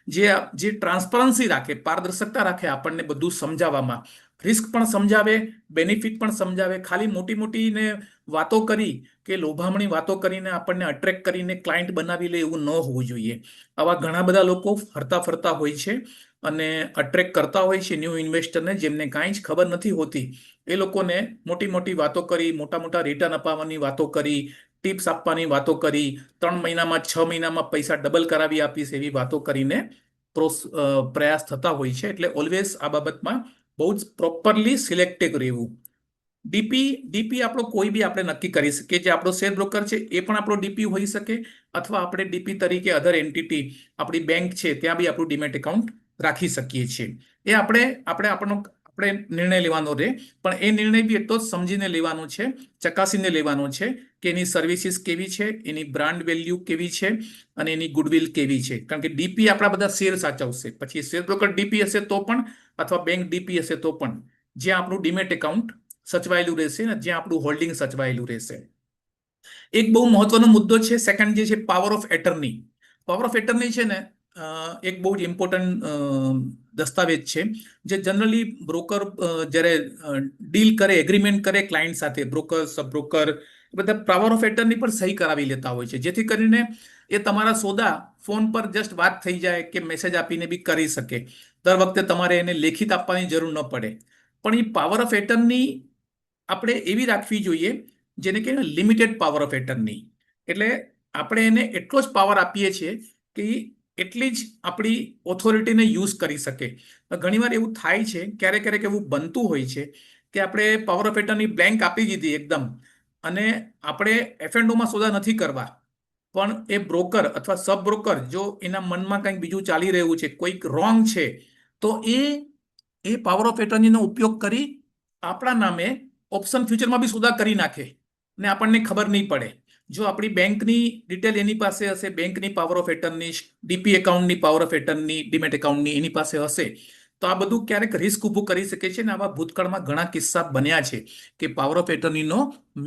જે ટ્રાન્સપરન્સી રાખે, પારદર્શકતા રાખે આપણને બધું સમજાવવામાં, રિસ્ક પણ સમજાવે, બેનિફિટ પણ સમજાવે. ખાલી મોટી મોટીને વાતો કરી કે લોભામણી વાતો કરીને આપણને અટ્રેક્ટ કરીને ક્લાયન્ટ બનાવી લે એવું ન હોવું જોઈએ. આવા ઘણા બધા લોકો ફરતા ફરતા હોય છે અને અટ્રેક્ટ કરતા હોય છે ન્યૂ ઇન્વેસ્ટરને, જેમને કાંઈ જ ખબર નથી હોતી એ લોકોને મોટી મોટી વાતો કરી, મોટા મોટા રિટર્ન અપાવવાની વાતો કરી, ટિપ્સ આપવાની વાતો કરી, 3 મહિનામાં 6 મહિનામાં પૈસા ડબલ કરાવી આપીશ એવી વાતો કરીને પ્રયાસ થતા હોય છે. એટલે ઓલવેઝ આ બાબતમાં બહુ જ પ્રોપરલી સિલેક્ટેડ રહેવું. ડીપી આપણો કોઈ બી આપણે નક્કી કરી શકીએ. જે આપણો શેર બ્રોકર છે એ પણ આપણો ડીપી હોઈ શકે, અથવા આપણે ડીપી તરીકે અધર એન્ટિટી આપણી બેંક છે ત્યાં બી આપણું ડીમેટ એકાઉન્ટ રાખી શકીએ છીએ. એ આપણે નિર્ણય લેવાનો રહે, પણ એ નિર્ણય બી એટલો જ સમજીને લેવાનો છે, ચકાસીને લેવાનો છે કે એની સર્વિસીસ કેવી છે, એની બ્રાન્ડ વેલ્યુ કેવી છે અને એની ગુડવિલ કેવી છે. કારણ કે ડીપી આપણા બધા શેર સાચવશે. પછી શેર બ્રોકર ડીપી હશે તો પણ, અથવા બેંક ડીપી હશે તો પણ, જ્યાં આપણું ડીમેટ એકાઉન્ટ સચવાયેલું રહેશે ને જ્યાં આપણું હોલ્ડિંગ સચવાયેલું રહેશે. એક બહુ મહત્વનો મુદ્દો છે સેકન્ડ, જે છે power of attorney. Power of attorney છે ને એક બહુ જ ઇમ્પોર્ટન્ટ દસ્તાવેજ છે, જે જનરલી બ્રોકર જ્યારે ડીલ કરે, એગ્રીમેન્ટ કરે ક્લાયન્ટ સાથે, બ્રોકર, સબ બ્રોકર, બધા પાવર ઓફ એટર્ની પર સહી કરાવી લેતા હોય છે, જેથી કરીને એ તમારા સોદા ફોન પર જસ્ટ વાત થઈ જાય કે મેસેજ આપીને બી કરી શકે. દર વખતે તમારે એને લેખિત આપવાની જરૂર ન પડે. પણ એ પાવર ઓફ એટર્ની આપણે એવી રાખવી જોઈએ જેને કહીએ લિમિટેડ પાવર ઓફ એટર્ની. એટલે આપણે એને એટલો જ પાવર આપીએ છીએ કે એટલી જ આપણી ઓથોરિટીને યુઝ કરી શકે. ઘણીવાર એવું થાય છે, ક્યારેક ક્યારેક એવું બનતું હોય છે કે આપણે પાવર ઓફ એટર્ની બ્લેન્ક આપી દીધી એકદમ, અને આપણે એફએનઓમાં સોદા નથી કરવા, પણ એ બ્રોકર અથવા સબ બ્રોકર જો એના મનમાં કંઈક બીજું ચાલી રહ્યું છે, કોઈક રોંગ છે, તો એ પાવર ઓફ એટર્નીનો ઉપયોગ કરી આપણા નામે ઓપ્શન ફ્યુચરમાં બી સોદા કરી નાખે ને આપણને ખબર નહીં પડે. જો આપણી બેંકની ડિટેલ એની પાસે હશે, બેંકની પાવર ઓફ એટર્ની, ડીપી એકાઉન્ટની પાવર ઓફ એટર્ની, ડીમેટ એકાઉન્ટની એની પાસે હશે, તો આ બધું ક્યારેક રિસ્ક ઊભું કરી શકે છે. ને આવા ભૂતકાળમાં ઘણા કિસ્સા બન્યા છે કે પાવર ઓફ એટર્નીનો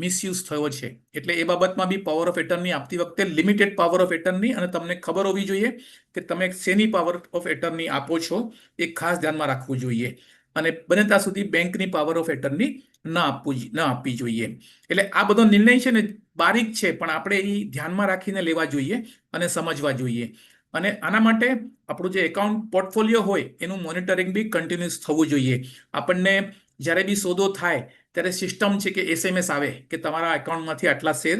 મિસયુઝ થયો છે. એટલે એ બાબતમાં બી પાવર ઓફ એટર્ની આપતી વખતે લિમિટેડ પાવર ઓફ એટર્ની, અને તમને ખબર હોવી જોઈએ કે તમે શેની પાવર ઓફ એટર્ની આપો છો એ ખાસ ધ્યાનમાં રાખવું જોઈએ. અને બને ત્યાં સુધી બેંકની પાવર ઓફ એટર્ની ન આપવી જોઈએ. એટલે આ બધો નિર્ણય છે ને બારીક છે, પણ આપણે એ ધ્યાનમાં રાખીને લેવા જોઈએ અને સમજવા જોઈએ. અને આના માટે આપણું જે એકાઉન્ટ પોર્ટફોલિયો હોય એનું મોનિટરિંગ બી કન્ટિન્યુઅસ થવું જોઈએ. આપણને જ્યારે બી સોદો થાય ત્યારે સિસ્ટમ છે કે SMS આવે કે તમારા એકાઉન્ટમાંથી આટલા શેર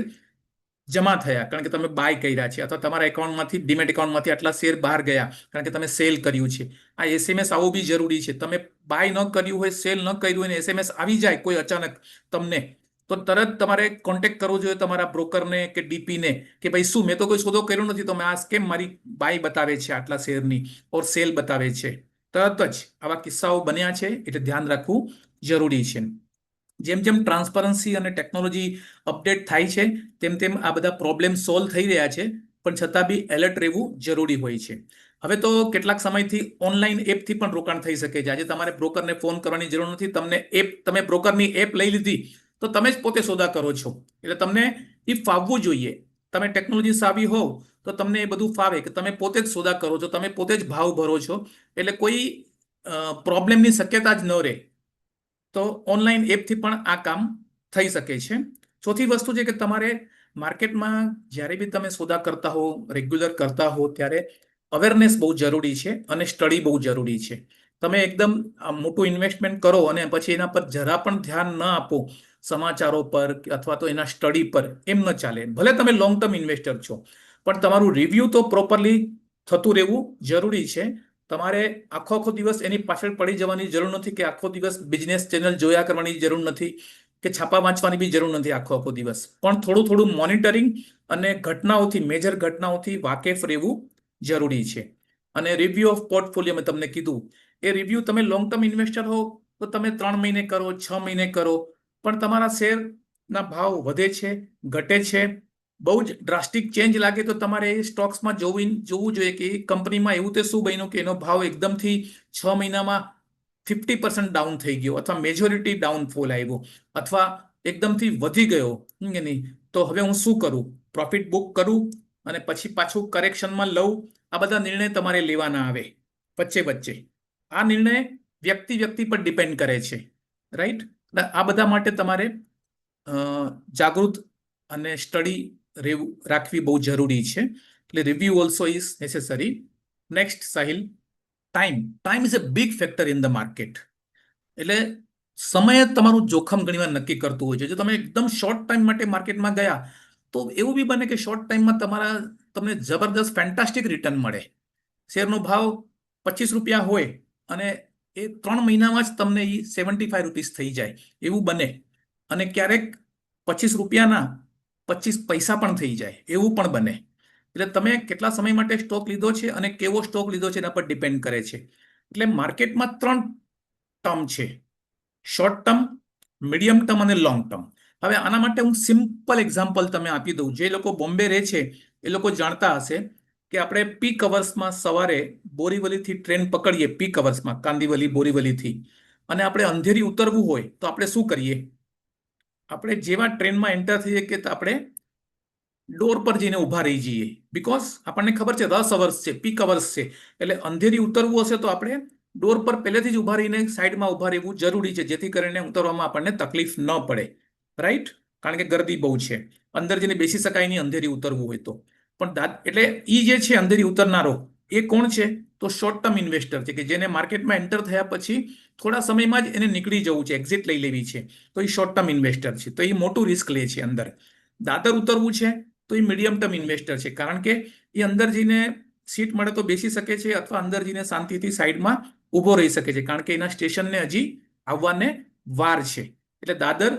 જમા થયા કારણ કે તમે બાય કર્યા છે, અથવા તમારા એકાઉન્ટમાંથી, ડીમેટ એકાઉન્ટમાંથી આટલા શેર બહાર ગયા કારણ કે તમે સેલ કર્યું છે. આ SMS આવવું બી જરૂરી છે. તમે બાય ન કર્યું હોય, સેલ ન કર્યું હોય, SMS આવી જાય કોઈ અચાનક તમને, તો તરત તમારે કોન્ટેક્ટ કરવો જોઈએ તમારા બ્રોકરને કે ડીપીને કે ભાઈ શું મેં તો કોઈ સોદો કર્યો નથી, તો મેં આ કેમ મારી બાય બતાવે છે આટલા શેરની ઓર સેલ બતાવે છે. તરત જ આવા કિસ્સાઓ બન્યા છે, એટલે ધ્યાન રાખવું જરૂરી છે. જેમ જેમ ટ્રાન્સપરન્સી અને ટેકનોલોજી અપડેટ થાય છે તેમ તેમ આ બધા પ્રોબ્લેમ સોલ્વ થઈ રહ્યા છે, પણ છતાં બી એલર્ટ રહેવું જરૂરી હોય છે. હવે તો કેટલાક સમયથી ઓનલાઈન એપથી પણ રોકાણ થઈ શકે છે. આજે તમારે બ્રોકરને ફોન કરવાની જરૂર નથી. તમે બ્રોકરની એપ લઈ લીધી તો તમે જ પોતે સોદા કરો છો. એટલે તમને એ ફાવવું જોઈએ. તમે ટેકનોલોજી સાવી હોવ તો તમને એ બધું ફાવે કે તમે પોતે જ સોદા કરો છો, તમે પોતે જ ભાવ ભરો છો, એટલે કોઈ પ્રોબ્લેમની શક્યતા જ ન રહે. તો ઓનલાઈન એપથી પણ આ કામ થઈ શકે છે. ચોથી વસ્તુ છે કે તમારે માર્કેટમાં જ્યારે બી તમે સોદા કરતા હો, રેગ્યુલર કરતા હો, ત્યારે અવેરનેસ બહુ જરૂરી છે અને સ્ટડી બહુ જરૂરી છે. તમે એકદમ મોટું ઇન્વેસ્ટમેન્ટ કરો અને પછી એના પર જરા પણ ધ્યાન ન આપો, સમાચારો પર અથવા તો એના સ્ટડી પર, એમ ન ચાલે. ભલે તમે લોંગ ટર્મ ઇન્વેસ્ટર છો, પણ તમારું રિવ્યુ તો પ્રોપરલી થતું રહેવું જરૂરી છે. તમારે આખો દિવસ એની પાછળ પડી જવાની જરૂર નથી, કે આખો દિવસ બિઝનેસ ચેનલ જોયા કરવાની જરૂર નથી, કે છાપા વાંચવાની બી જરૂર નથી આખો દિવસ. પણ થોડું થોડું મોનિટરિંગ અને ઘટનાઓથી, મેજર ઘટનાઓથી વાકેફ રહેવું જરૂરી છે. અને રિવ્યુ ઓફ પોર્ટફોલિયો મેં તમને કીધું, એ રિવ્યુ તમે લોંગ ટર્મ ઇન્વેસ્ટર હો તો તમે 3 મહિને કરો, 6 મહિને કરો, પણ તમારા શેરના ભાવ વધે છે, ઘટે છે, બહુ જ ડ્રાસ્ટિક ચેન્જ લાગે તો તમારે એ સ્ટોક્સમાં જોવું જોઈએ કે એ કંપનીમાં એવું તે શું બન્યું કે એનો ભાવ એકદમથી 6 મહિનામાં 50% ડાઉન થઈ ગયો, અથવા મેજોરિટી ડાઉનફોલ આવ્યો, અથવા એકદમથી વધી ગયો કે નહીં, તો હવે હું શું કરું? પ્રોફિટ બુક કરું અને પછી પાછું કરેક્શનમાં લઉં? આ બધા નિર્ણય તમારે લેવાના આવે વચ્ચે. આ નિર્ણય વ્યક્તિ પર ડિપેન્ડ કરે છે, રાઈટ? આ બધા માટે તમારે જાગૃત અને સ્ટડી રાખવી બહુ જરૂરી છે. એટલે review also is necessary. Next Sahil, time is a big factor in the market. એટલે સમય જ તમારું જોખમ ઘણીવાર નક્કી કરતું હોય છે. જો તમે એકદમ શોર્ટ ટાઈમ માટે માર્કેટમાં ગયા તો એવું બી બને કે શોર્ટ ટાઈમમાં તમને જબરદસ્ત ફેન્ટાસ્ટિક રિટર્ન મળે. શેરનો ભાવ 25 રૂપિયા હોય અને એ 3 મહિનામાં જ તમને એ 75 રૂપીસ થઈ જાય એવું બને. અને ક્યારેક 25 રૂપિયાના 25 પૈસા પણ થઈ જાય એવું પણ બને. એટલે તમે કેટલા સમય માટે સ્ટોક લીધો છે અને કેવો સ્ટોક લીધો છે એના પર ડિપેન્ડ કરે છે. એટલે માર્કેટમાં 3 ટર્મ છે: શોર્ટ ટર્મ, મીડિયમ ટર્મ અને લોંગ ટર્મ. હવે આના માટે હું સિમ્પલ એક્ઝામ્પલ તમે આપી દઉં. જે લોકો બોમ્બે રહે છે એ લોકો જાણતા હશે કે આપણે પીક અવર્સમાં સવારે બોરીવલીથી ટ્રેન પકડીએ, પીક અવર્સમાં કાંદિવલી બોરીવલીથી, અને આપણે અંધેરી ઉતરવું હોય તો આપણે શું કરીએ? આપણે જેવા ટ્રેનમાં એન્ટર થઈએ કે આપણે ડોર પર જઈને ઊભા રહી જઈએ, બીકોઝ આપણને ખબર છે રશ અવર્સ છે, પીક અવર્સ છે, એટલે અંધેરી ઉતરવું હશે તો આપણે ડોર પર પહેલેથી જ ઊભા રહીને સાઈડમાં ઊભા રહેવું જરૂરી છે, જેથી કરીને ઉતરવામાં આપણને તકલીફ ન પડે. રાઈટ? કારણ કે ગરદી બહુ છે, અંદર જઈને બેસી શકાય નહીં અંધેરી ઉતરવું હોય તો. પણ એટલે એ જે છે અંધેરી ઉતરનારો, એ કોણ છે? તો શોર્ટ ટર્મ ઇન્વેસ્ટર છે, કે જેને માર્કેટમાં એન્ટર થયા પછી થોડા સમયમાં જ એને નીકળી જવું છે, એક્ઝિટ લઈ લેવી છે, તો એ શોર્ટ ટર્મ ઇન્વેસ્ટર છે. તો એ મોટું રિસ્ક લે છે અંદર. દાદર ઉતરવું છે તો એ મીડિયમ ટર્મ ઇન્વેસ્ટર છે, કારણ કે એ અંદર જઈને સીટ મળે તો બેસી શકે છે, અથવા અંદર જઈને શાંતિથી સાઈડમાં ઊભો રહી શકે છે, કારણ કે એના સ્ટેશનને હજી આવવાને વાર છે. એટલે દાદર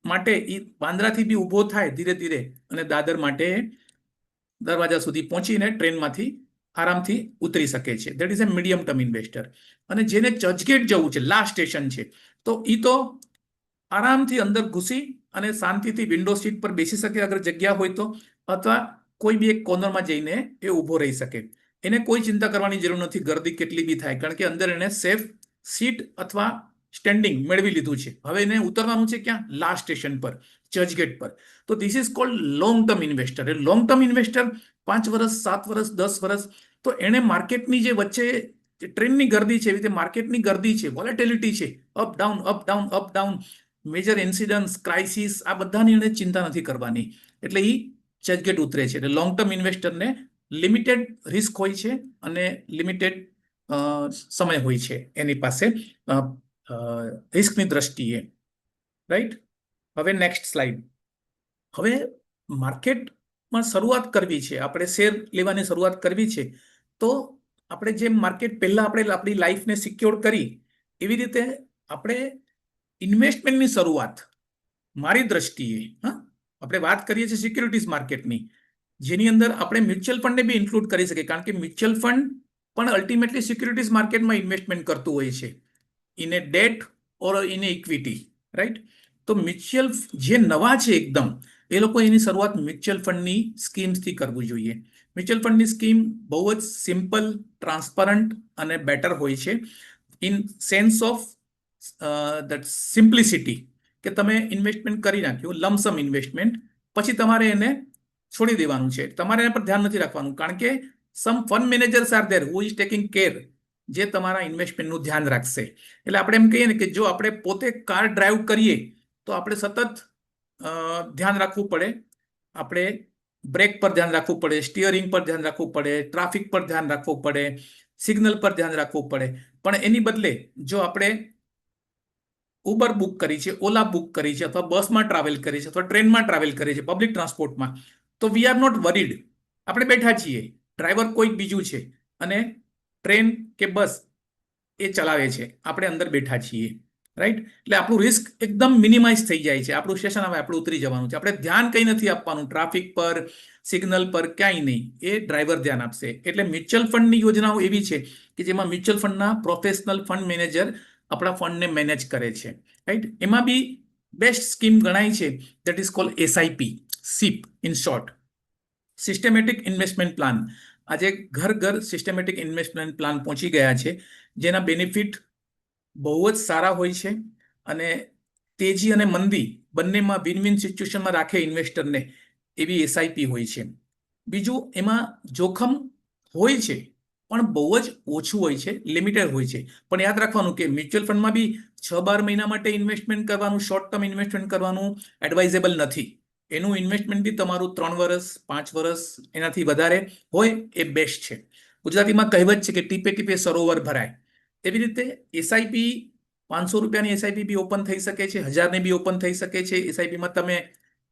માટે એ બાંદ્રાથી બી ઊભો થાય ધીરે ધીરે, અને દાદર માટે દરવાજા સુધી પહોંચીને ટ્રેનમાંથી આરામથી ઉતરી શકે છે. That is a medium term investor. અને જેને ચર્ચગેટ જવું છે, લાસ્ટ સ્ટેશન છે, તો એ તો આરામથી અંદર ઘૂસી અને શાંતિથી વિન્ડો સીટ પર બેસી શકે અગર જગ્યા હોય તો, અથવા કોઈ બી એક કોર્નરમાં જઈને એ ઊભો રહી શકે. એને કોઈ ચિંતા કરવાની જરૂર નથી ગર્દી કેટલી બી થાય, કારણ કે અંદર એને સેફ સીટ અથવા સ્ટેન્ડિંગ મેળવી લીધું છે. હવે એને ઉતરવાનું છે ક્યાં? લાસ્ટ સ્ટેશન પર, ચર્ચગેટ પર. તો this is called long term investor. A long term investor 5 વર્ષ, 7 વર્ષ, 10 વર્ષ, તો એને માર્કેટની જે વચ્ચે ટ્રેનની ગર્દી છે, એવી રીતે માર્કેટની ગર્દી છે, વોલેટિલિટી છે, up down, up down, up down, major incidents, crisis, આ બધાની એને ચિંતા નથી કરવાની. એટલે એ ચર્ચગેટ ઉતરે છે. એટલે લોંગ ટર્મ ઇન્વેસ્ટરને લિમિટેડ રિસ્ક હોય છે અને લિમિટેડ સમય હોય છે એની પાસે રિસ્કની દ્રષ્ટિએ. રાઈટ? હવે નેક્સ્ટ સ્લાઇડ. હવે માર્કેટમાં શરૂઆત કરવી છે, આપણે શેર લેવાની શરૂઆત કરવી છે, તો આપણે જેમ માર્કેટ પહેલા આપણે આપણી લાઈફને સિક્યોર કરી, એવી રીતે આપણે ઇન્વેસ્ટમેન્ટની શરૂઆત મારી દ્રષ્ટિએ, આપણે વાત કરીએ છીએ સિક્યુરિટીઝ માર્કેટની, જેની અંદર આપણે મ્યુચ્યુઅલ ફંડને બી ઇન્ક્લુડ કરી શકીએ, કારણ કે મ્યુચ્યુઅલ ફંડ પણ અલ્ટિમેટલી સિક્યુરિટીઝ માર્કેટમાં ઇન્વેસ્ટમેન્ટ કરતું હોય છે, in A date or in A equity. Right? તો મ્યુચ્યુઅલ જે નવા છે એકદમ, એ લોકો એની શરૂઆત મ્યુચ્યુઅલ ફંડની સ્કીમ્સથી કરવું જોઈએ. મ્યુચ્યુઅલ ફંડની સ્કીમ બહુ જ સિમ્પલ, ટ્રાન્સપરન્ટ અને બેટર હોય છે, in sense of that simplicity, કે તમે ઇન્વેસ્ટમેન્ટ કરી નાખ્યું, લમસમ ઇન્વેસ્ટમેન્ટ, પછી તમારે એને છોડી દેવાનું છે, તમારે એના પર ધ્યાન નથી રાખવાનું, કારણ કે some fund managers are there who is taking care, જે તમારા ઇન્વેસ્ટમેન્ટનું ધ્યાન રાખશે. એટલે આપણે એમ કહીએ ને કે જો આપણે પોતે કાર ડ્રાઈવ કરીએ તો આપણે સતત ધ્યાન રાખવું પડે, આપણે બ્રેક પર ધ્યાન રાખવું પડે, સ્ટીયરિંગ પર ધ્યાન રાખવું પડે, ટ્રાફિક પર ધ્યાન રાખવું પડે, સિગ્નલ પર ધ્યાન રાખવું પડે. પણ એની બદલે જો આપણે ઉબર બુક કરી છે, ઓલા બુક કરી છે, અથવા બસમાં ટ્રાવેલ કરી છે, અથવા ટ્રેનમાં ટ્રાવેલ કરી છે, પબ્લિક ટ્રાન્સપોર્ટમાં, તો વી આર નોટ વરીડ. આપણે બેઠા છીએ, ડ્રાઈવર કોઈ બીજું છે, અને ટ્રેન કે બસ એ ચલાવે છે, આપણે અંદર બેઠા છીએ. રાઈટ? એટલે આપણું રિસ્ક એકદમ મિનિમાઇઝ થઈ જાય છે. આપણું સ્ટેશન આવે, આપણે ઉતરી જવાનું છે, આપણે ધ્યાન કંઈ નથી આપવાનું, ટ્રાફિક પર, સિગ્નલ પર, ક્યાંય નહીં, એ ડ્રાઈવર ધ્યાન આપશે. એટલે મ્યુચ્યુઅલ ફંડની યોજનાઓ એવી છે કે જેમાં મ્યુચ્યુઅલ ફંડના પ્રોફેશનલ ફંડ મેનેજર આપણા ફંડને મેનેજ કરે છે. રાઈટ? એમાં બી બેસ્ટ સ્કીમ ગણાય છે, that is called SIP, SIP in short, systematic investment plan. આજે ઘર ઘર સિસ્ટમેટિક ઇન્વેસ્ટમેન્ટ પ્લાન પહોંચી ગયા છે, જેના બેનિફિટ બહુ જ સારા હોય છે, અને તેજી અને મંદી બંનેમાં વિન વિન સિચ્યુએશનમાં રાખે ઇન્વેસ્ટરને, એવી એસઆઈપી હોય છે. બીજું, એમાં જોખમ હોય છે પણ બહુ જ ઓછું હોય છે, લિમિટેડ હોય છે. પણ યાદ રાખવાનું કે મ્યુચ્યુઅલ ફંડમાં બી 6-12 મહિના માટે ઇન્વેસ્ટમેન્ટ કરવાનું, શોર્ટ ટર્મ ઇન્વેસ્ટમેન્ટ કરવાનું એડવાઇઝેબલ નથી. એનું ઇન્વેસ્ટમેન્ટ બી તમારું 3 વર્ષ, 5 વર્ષ, એનાથી વધારે હોય એ બેસ્ટ છે. ગુજરાતીમાં કહેવત છે કે ટીપે ટીપે સરોવર ભરાય. એવી રીતે એસઆઈપી ₹500 એસઆઈપી બી ઓપન થઈ શકે છે, 1000ની બી ઓપન થઈ શકે છે. એસઆઈપીમાં તમે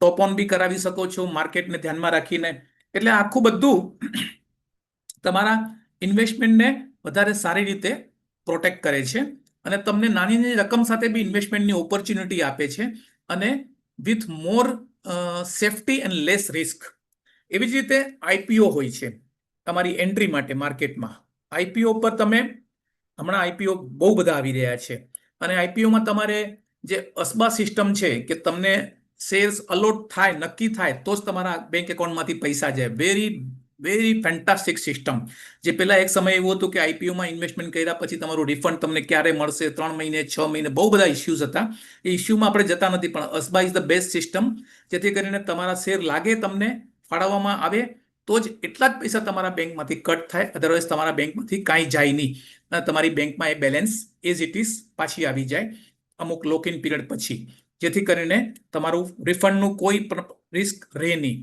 ટોપ ઓન બી કરાવી શકો છો માર્કેટને ધ્યાનમાં રાખીને. એટલે આખું બધું તમારા ઇન્વેસ્ટમેન્ટને વધારે સારી રીતે પ્રોટેક્ટ કરે છે અને તમને નાની નાની રકમ સાથે બી ઇન્વેસ્ટમેન્ટની ઓપોર્ચ્યુનિટી આપે છે અને with more safety and less risk. એવી જ રીતે આઈપીઓ હોય છે તમારી એન્ટ્રી માટે માર્કેટમાં. આઈપીઓ પર તમે હમણાં આઈપીઓ બહુ બધા આવી રહ્યા છે અને આઈપીઓમાં તમારે જે અસબા સિસ્ટમ છે કે તમને શેર્સ અલોટ થાય, નક્કી થાય તો જ તમારા બેંક એકાઉન્ટમાંથી પૈસા જાય. Very very fantastic system. જે પહેલા એક સમય એવું હતું કે આઈપીઓમાં ઇન્વેસ્ટમેન્ટ કર્યા પછી તમારું રિફંડ તમને ક્યારે મળશે, 3 મહિને, 6 મહિને, બહુ બધા ઇસ્યુઝ હતા. એ ઇસ્યુમાં આપણે જતા નથી, પણ અસબા ઇઝ ધ બેસ્ટ સિસ્ટમ, જેથી કરીને તમારા શેર લાગે તમને ફાળવવામાં આવે તો જ એટલા જ પૈસા તમારા બેંકમાંથી કટ થાય, અધરવાઇઝ તમારા બેંકમાંથી કાંઈ જાય નહીં અને તમારી બેંકમાં એ બેલેન્સ એઝ ઇટ ઇઝ પાછી આવી જાય અમુક લોક ઇન પીરિયડ પછી, જેથી કરીને તમારું રિફંડનું કોઈ પણ રિસ્ક રહે નહીં.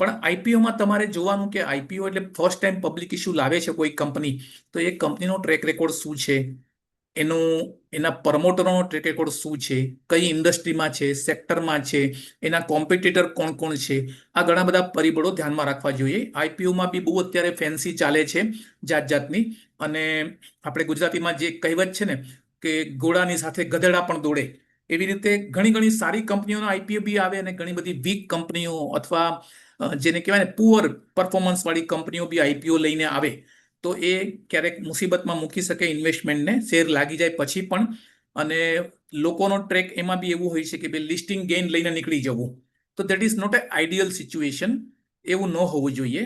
પણ આઈપીઓમાં તમારે જોવાનું કે આઈપીઓ એટલે ફર્સ્ટ ટાઈમ પબ્લિક ઇસ્યુ લાવે છે કોઈ કંપની, તો એ કંપનીનો ટ્રેક રેકોર્ડ શું છે, એના પ્રમોટરનો ટ્રેક રેકોર્ડ શું છે, કઈ ઇન્ડસ્ટ્રીમાં છે, સેક્ટરમાં છે, એના કોમ્પિટિટર કોણ કોણ છે, આ ઘણા બધા પરિબળો ધ્યાનમાં રાખવા જોઈએ. આઈપીઓમાં બી બહુ અત્યારે ફેન્સી ચાલે છે જાત જાતની, અને આપણે ગુજરાતીમાં જે કહેવત છે ને કે ઘોડાની સાથે ગધેડા પણ દોડે, એવી રીતે ઘણી ઘણી સારી કંપનીઓનો આઈપીઓ બી આવે અને ઘણી બધી વીક કંપનીઓ અથવા જેને કહેવાય ને પુઅર પરફોર્મન્સ વાળી કંપનીઓ બી આઈપીઓ લઈને આવે તો એ ક્યારેક મુસીબતમાં મૂકી શકે ઇન્વેસ્ટમેન્ટને, શેર લાગી જાય પછી પણ. અને લોકોનો ટ્રેક એમાં બી એવું હોય છે કે ભાઈ લિસ્ટિંગ ગેઇન લઈને નીકળી જવું, તો that is not a ideal situation. એવું ન હોવું જોઈએ.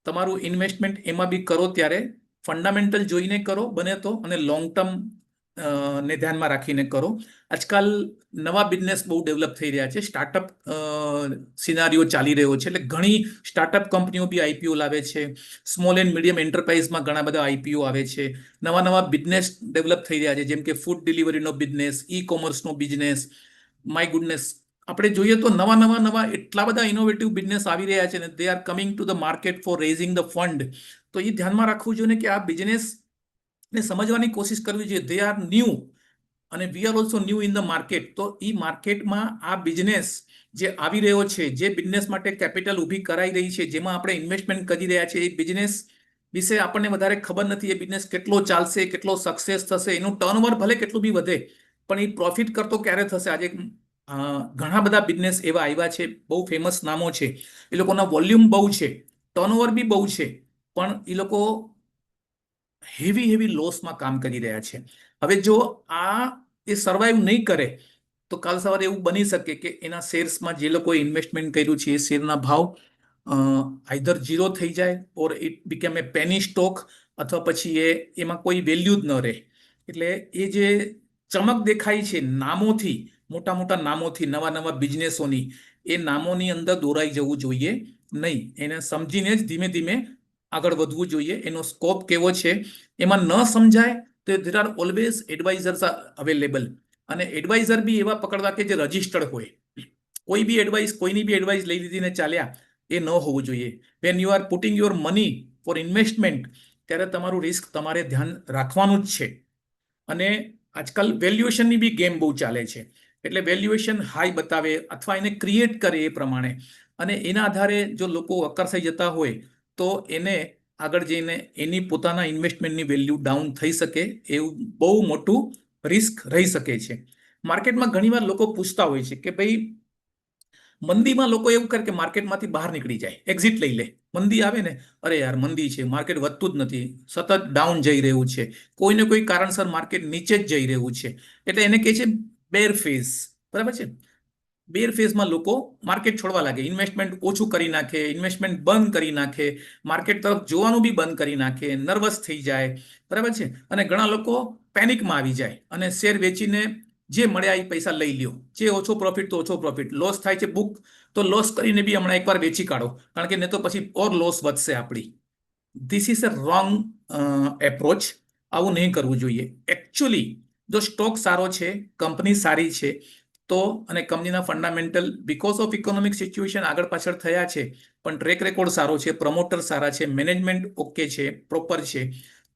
તમારું ઇન્વેસ્ટમેન્ટ એમાં બી કરો ત્યારે ફંડામેન્ટલ જોઈને કરો બને તો, અને લોંગ ટર્મ ને ધ્યાનમાં રાખીને કરો. આજકાલ નવા બિઝનેસ બહુ ડેવલપ થઈ રહ્યા છે, સ્ટાર્ટઅપ સિનારીઓ ચાલી રહ્યો છે, એટલે ઘણી સ્ટાર્ટઅપ કંપનીઓ બી આઈપીઓ લાવે છે. સ્મોલ એન્ડ મીડિયમ એન્ટરપ્રાઇઝમાં ઘણા બધા આઈપીઓ આવે છે. નવા નવા બિઝનેસ ડેવલપ થઈ રહ્યા છે, જેમ કે ફૂડ ડિલિવરીનો બિઝનેસ, ઈ કોમર્સનો બિઝનેસ. માય ગુડનેસ, આપણે જોઈએ તો નવા એટલા બધા ઇનોવેટિવ બિઝનેસ આવી રહ્યા છે ને they are coming to the market for raising the fund. તો એ ધ્યાનમાં રાખવું જોઈએ કે આ બિઝનેસ ને સમજવાની કોશિશ કરવી જોઈએ. દે આર ન્યૂ અને we are also new in the market. તો એ માર્કેટમાં આ બિઝનેસ જે આવી રહ્યો છે, જે બિઝનેસ માટે કેપિટલ ઊભી કરાઈ રહી છે, જેમાં આપણે ઇન્વેસ્ટમેન્ટ કરી રહ્યા છે, એ બિઝનેસ વિશે આપણને વધારે ખબર નથી. એ બિઝનેસ કેટલો ચાલશે, કેટલો સક્સેસ થશે, એનું ટર્નઓવર ભલે કેટલું બી વધે પણ એ પ્રોફિટ કરતો ક્યારે થશે. આજે ઘણા બધા બિઝનેસ એવા આવ્યા છે, બહુ ફેમસ નામો છે, એ લોકોના વોલ્યુમ બહુ છે, ટર્નઓવર બી બહુ છે, પણ એ લોકો હેવી લોસમાં કામ કરી રહ્યા છે. હવે જો એ સર્વાઈવ નહીં કરે તો કાલ સવારે એવું બની શકે કે એના શેર્સમાં જે લોકોએ ઇન્વેસ્ટમેન્ટ કર્યું છે એ શેરના ભાવ આઈધર ઝીરો થઈ જાય or it became A penny stock, અથવા પછી એમાં કોઈ વેલ્યુ જ ન રહે. એટલે એ જે ચમક દેખાય છે નામોથી, મોટા મોટા નામોથી, નવા બિઝનેસોની, એ નામોની અંદર દોરાઈ જવું જોઈએ નહીં. એને સમજીને જ ધીમે ધીમે આગળ વધવું જોઈએ. એનો સ્કોપ કેવો છે એમાં ન સમજાય તો there are always advisers available. અને એડવાઇઝર બી એવા પકડવા કે જે રજિસ્ટર્ડ હોય. કોઈની બી એડવાઇસ લઈ લીધી ને ચાલ્યા, એ ન હોવું જોઈએ. When you are putting your money for investment, ત્યારે તમારું રિસ્ક તમારે ધ્યાન રાખવાનું જ છે. અને આજકાલ વેલ્યુએશનની બી ગેમ બહુ ચાલે છે, એટલે વેલ્યુએશન હાઈ બતાવે અથવા એને ક્રિએટ કરે એ પ્રમાણે, અને એના આધારે જો લોકો આકર્ષાઈ જતા હોય તો એને આગળ જઈને એની પોતાના ઇન્વેસ્ટમેન્ટની વેલ્યુ ડાઉન થઈ શકે, એવું બહુ મોટું રિસ્ક રહી શકે છે. માર્કેટમાં ઘણીવાર લોકો પૂછતા હોય છે કે ભાઈ મંદીમાં લોકો એવું કરે કે માર્કેટમાંથી બહાર નીકળી જાય, એક્ઝિટ લઈ લે. મંદી આવે ને, અરે યાર મંદી છે, માર્કેટ વધતું જ નથી, સતત ડાઉન જઈ રહ્યું છે, કોઈને કોઈ કારણસર માર્કેટ નીચે જ જઈ રહ્યું છે, એટલે એને કહે છે બેર ફેઝ. બરાબર છે? બેર ફેઝમાં લોકો માર્કેટ છોડવા લાગે, ઇન્વેસ્ટમેન્ટ ઓછું કરી નાખે, ઇન્વેસ્ટમેન્ટ બંધ કરી નાખે, માર્કેટ તરફ જોવાનું બી બંધ કરી નાખે, નર્વસ થઈ જાય. બરાબર છે? અને ઘણા લોકો પેનિકમાં આવી જાય અને શેર વેચીને જે મળ્યા એ પૈસા લઈ લ્યો. જે ઓછો પ્રોફિટ તો ઓછો પ્રોફિટ, લોસ થાય છે બુક તો લોસ કરીને બી હમણાં એકવાર વેચી કાઢો, કારણ કે નહીં તો પછી ઓર લોસ વધશે આપણી. This is a wrong approach. આવું નહીં કરવું જોઈએ. એકચ્યુઅલી જો સ્ટોક સારો છે, કંપની સારી છે, તો અને કંપનીના fundamental because of economic situation આગળ પાછળ થયા છે, પણ ટ્રેક રેકોર્ડ સારો છે, પ્રમોટર સારા છે, મેનેજમેન્ટ ઓકે છે, પ્રોપર છે,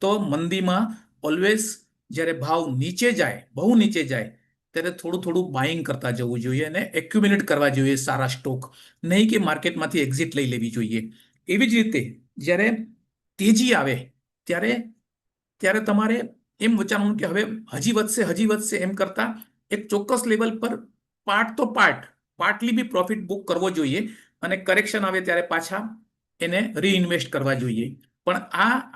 તો મંદીમાં ઓલવેઝ જ્યારે ભાવ નીચે જાય, બહુ નીચે જાય, ત્યારે થોડું થોડું બાઇંગ કરતા જવું જોઈએ અને એક્યુમ્યુલેટ કરવા જોઈએ સારા સ્ટોક, નહીં કે માર્કેટમાંથી એક્ઝિટ લઈ લેવી જોઈએ. એવી જ રીતે જ્યારે તેજી આવે ત્યારે ત્યારે તમારે એમ વિચારવાનું કે હવે હજી વધશે એમ કરતા એક ચોક્કસ લેવલ પર પાર્ટલી બી પ્રોફિટ બુક કરવો જોઈએ અને કરેક્શન આવે ત્યારે પાછા એને રીઇન્વેસ્ટ કરવા જોઈએ. પણ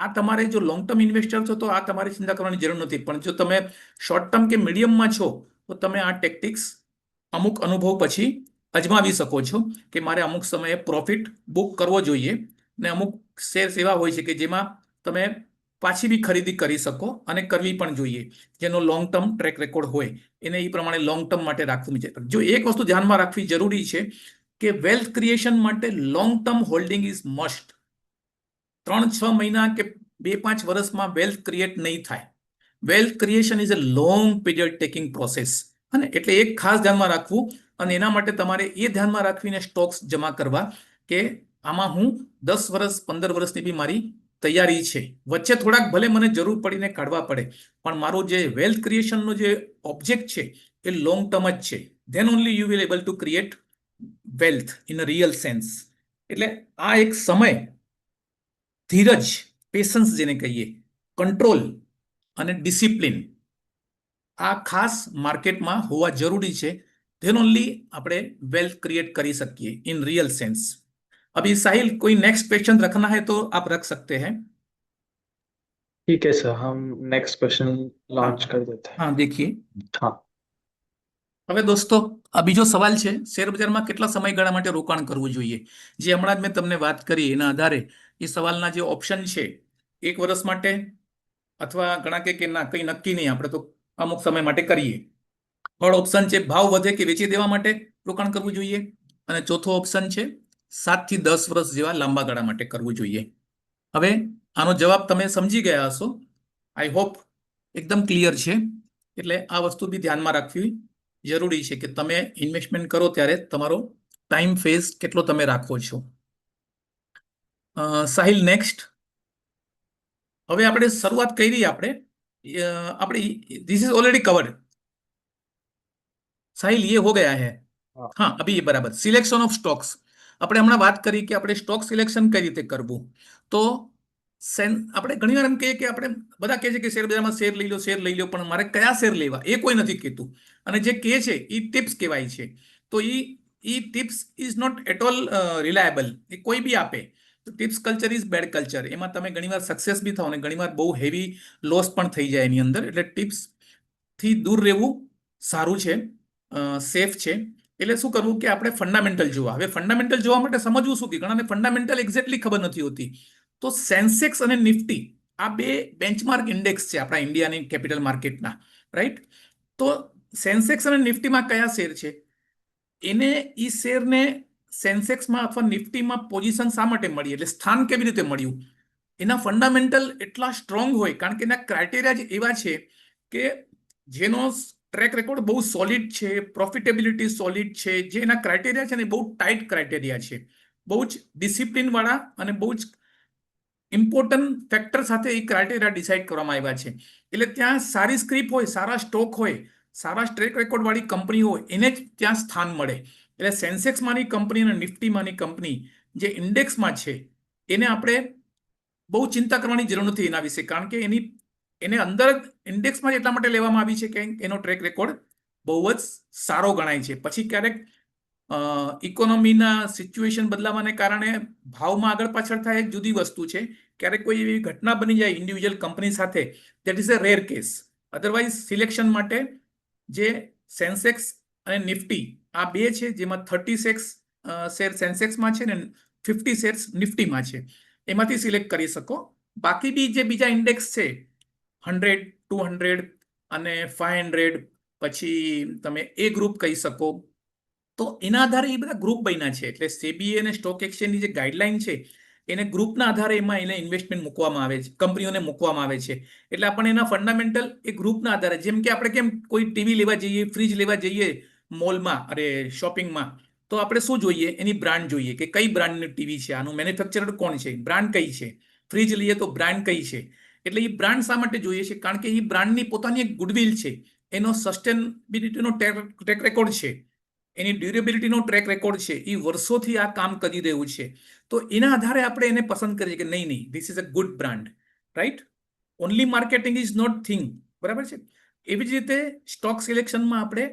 આ તમારે જો લોંગ ટર્મ ઇન્વેસ્ટર છો તો આ તમારે ચિંતા કરવાની જરૂર નથી. પણ જો તમે શોર્ટ ટર્મ કે મીડિયમમાં છો તો તમે આ ટેક્ટિક્સ અમુક અનુભવ પછી અજમાવી શકો છો કે મારે અમુક સમયે પ્રોફિટ બુક કરવો જોઈએ, ને અમુક શેર્સ એવા હોય છે કે જેમાં તમે પાછી બી ખરીદી કરી શકો અને કરવી પણ જોઈએ, જેનો લોંગ ટર્મ ટ્રેક રેકોર્ડ હોય એને એ પ્રમાણે લોંગ ટર્મ માટે રાખવું છે. જો એક વસ્તુ ધ્યાનમાં રાખવી જરૂરી છે કે વેલ્થ ક્રિએશન માટે long term holding is must. 3-6 મહિના કે 2-5 વર્ષમાં વેલ્થ ક્રિએટ નહીં થાય. Wealth creation is a long period taking process. અને એટલે એક ખાસ ધ્યાનમાં રાખવું, અને એના માટે તમારે એ ધ્યાનમાં રાખવીને સ્ટોક્સ જમા કરવા કે આમાં હું 10 વર્ષ 15 વર્ષની બી મારી તૈયારી છે. વચ્ચે થોડાક ભલે મને જરૂર પડીને કાઢવા પડે, પણ મારું જે વેલ્થ ક્રિએશનનો જે ઓબ્જેક્ટ છે એ લોંગ ટર્મ જ છે. Than only you will able to create wealth in a real sense. એટલે આ એક સમય, ધીરજ, પેશન્સ જેને કહીએ, કંટ્રોલ અને ડિસિપ્લિન આ ખાસ માર્કેટમાં હોવા જરૂરી છે. ધેન ઓનલી આપણે વેલ્થ क्रिएट કરી શકીએ इन रियल सेंस. अभी साहिल कोई नेक्स्ट क्वेश्चन रखना है तो आप रख सकते हैं. ठीक है सर, हम नेक्स्ट क्वेश्चन लॉन्च हाँ कर देते हैं. हाँ, देखिए हाँ. હવે દોસ્તો આ બીજો સવાલ છે, શેર બજારમાં કેટલા સમયગાળા માટે રોકાણ કરવું જોઈએ. જે હમણાં જ મેં તમને વાત કરી એના આધારે એ સવાલના જે ઓપ્શન છે, 1 વર્ષ માટે, અથવા ઘણા કે ના કંઈ નક્કી નહીં, આપણે તો અમુક સમય માટે કરીએ. થર્ડ ઓપ્શન છે ભાવ વધે કે વેચી દેવા માટે રોકાણ કરવું જોઈએ, અને ચોથો ઓપ્શન છે 7 થી 10 વર્ષ જેવા લાંબા ગાળા માટે કરવું જોઈએ. હવે આનો જવાબ તમે સમજી ગયા હશો, આઈ હોપ એકદમ ક્લિયર છે. એટલે આ વસ્તુ બી ધ્યાનમાં રાખવી જરૂરી છે કે તમે ઇન્વેસ્ટમેન્ટ કરો ત્યારે તમારો ટાઈમ ફેઝ કેટલો તમે રાખો છો. સાહિલ નેક્સ્ટ. હવે આપણે શરૂઆત કરી, આપણે दिस इज ऑलरेडी कवर्ड. साहिल ये हो गया है. हाँ. हाँ, अभी ये बराबर. सिलेक्शन ऑफ स्टॉक्स આપણે હમણાં વાત કરી કે આપણે સ્ટોક સિલેક્શન કઈ રીતે કરવું. તો આપણે ઘણીવાર એમ કહીએ કે આપણે બધા કહે છે કે શેર બજારમાં શેર લઈ લો, પણ મારે કયા શેર લેવા એ કોઈ નથી કહેતું. અને જે કહે છે એ ટિપ્સ કહેવાય છે. તો એ tips is not at all reliable. એ કોઈ બી આપે તો tips culture is bad culture. એમાં તમે ઘણીવાર સક્સેસ બી થાવ ને ઘણીવાર બહુ હેવી લોસ પણ થઈ જાય એની અંદર. એટલે ટિપ્સ થી દૂર રહેવું સારું છે, સેફ છે. એટલે શું કરવું કે આપણે ફંડામેન્ટલ જોવા. હવે ફંડામેન્ટલ જોવા માટે સમજવું શું કે ઘણાને ફંડામેન્ટલ એક્ઝેક્ટલી ખબર નથી હોતી. તો સેન્સેક્સ અને નિફ્ટી આ બે બેન્ચમાર્ક ઇન્ડેક્સ છે આપણા ઇન્ડિયાની કેપિટલ માર્કેટના, રાઈટ? તો સેન્સેક્સ અને નિફ્ટીમાં કયા શેર છે, એને ઈ શેરને સેન્સેક્સમાં અથવા નિફ્ટીમાં પોઝિશન શા માટે મળી, એટલે સ્થાન કેવી રીતે મળ્યું, એના ફંડામેન્ટલ એટલા સ્ટ્રોંગ હોય કારણ કે એના ક્રાઇટેરિયા જ એવા છે કે જેનો ટ્રેક રેકોર્ડ બહુ સોલિડ છે, પ્રોફિટેબિલિટી સોલિડ છે. જે એના ક્રાઇટેરિયા છે ને બહુ ટાઈટ ક્રાઇટેરિયા છે, બહુ જ ડિસિપ્લિન વાળા અને બહુ જ ઇમ્પોર્ટન્ટ ફેક્ટર સાથે એ ક્રાઇટેરિયા ડિસાઇડ કરવામાં આવ્યા છે. એટલે ત્યાં સારી સ્ક્રિપ હોય, સારા સ્ટોક હોય, સારા ટ્રેક રેકોર્ડ વાળી કંપની હોય, એને જ ત્યાં સ્થાન મળે. એટલે સેન્સેક્સમાંની કંપની અને નિફ્ટીમાંની કંપની જે ઇન્ડેક્સમાં છે એને આપણે બહુ ચિંતા કરવાની જરૂર નથી એના વિશે, કારણ કે એને અંદર ઇન્ડેક્સમાં જ એટલા માટે લેવામાં આવી છે કે એનો ટ્રેક રેકોર્ડ બહુ જ સારો ગણાય છે. પછી ક્યારેક ઇકોનોમીના સિચ્યુએશન બદલાવાને કારણે ભાવમાં આગળ પાછળ થાય એક જુદી વસ્તુ છે. ક્યારેક કોઈ એવી ઘટના બની જાય ઇન્ડિવિજ્યુઅલ કંપની સાથે, that is a rare case. Otherwise selection માટે જે સેન્સેક્સ અને નિફ્ટી આ બે છે, જેમાં 30 શેર સેન્સેક્સમાં છે ને 50 શેર્સ નિફ્ટીમાં છે, એમાંથી સિલેક્ટ કરી શકો. બાકી બી જે બીજા ઇન્ડેક્સ છે 100, 200 અને 500, પછી તમે એ ગ્રુપ કહી શકો. તો એના આધારે એ બધા ગ્રુપ બન્યા છે. એટલે સેબી અને સ્ટોક એક્સચેન્જની જે ગાઈડલાઈન છે એને ગ્રુપના આધારે એમાં એને ઇન્વેસ્ટમેન્ટ મૂકવામાં આવે છે, કંપનીઓને મૂકવામાં આવે છે. એટલે આપણને એના ફંડામેન્ટલ એ ગ્રુપના આધારે, જેમ કે આપણે કેમ કોઈ ટીવી લેવા જઈએ, ફ્રીજ લેવા જઈએ મોલમાં, શોપિંગમાં, તો આપણે શું જોઈએ, એની બ્રાન્ડ જોઈએ કે કઈ બ્રાન્ડની ટીવી છે, આનું મેન્યુફેક્ચરર કોણ છે, બ્રાન્ડ કઈ છે. ફ્રીજ લઈએ તો બ્રાન્ડ કઈ છે. એટલે એ બ્રાન્ડ શા માટે જોઈએ છે? કારણ કે એ બ્રાન્ડની પોતાની એક ગુડવિલ છે, એનો સસ્ટેનેબિલિટીનો ટ્રેક રેકોર્ડ છે, એની ડ્યુરેબિલિટીનો ટ્રેક રેકોર્ડ છે, એ વર્ષોથી આ કામ કરી રહ્યું છે. તો એના આધારે આપણે એને પસંદ કરીએ કે નહીં, this is a good brand, right? Only marketing is not thing, બરાબર છે? એવી જ રીતે સ્ટોક સિલેક્શનમાં આપણે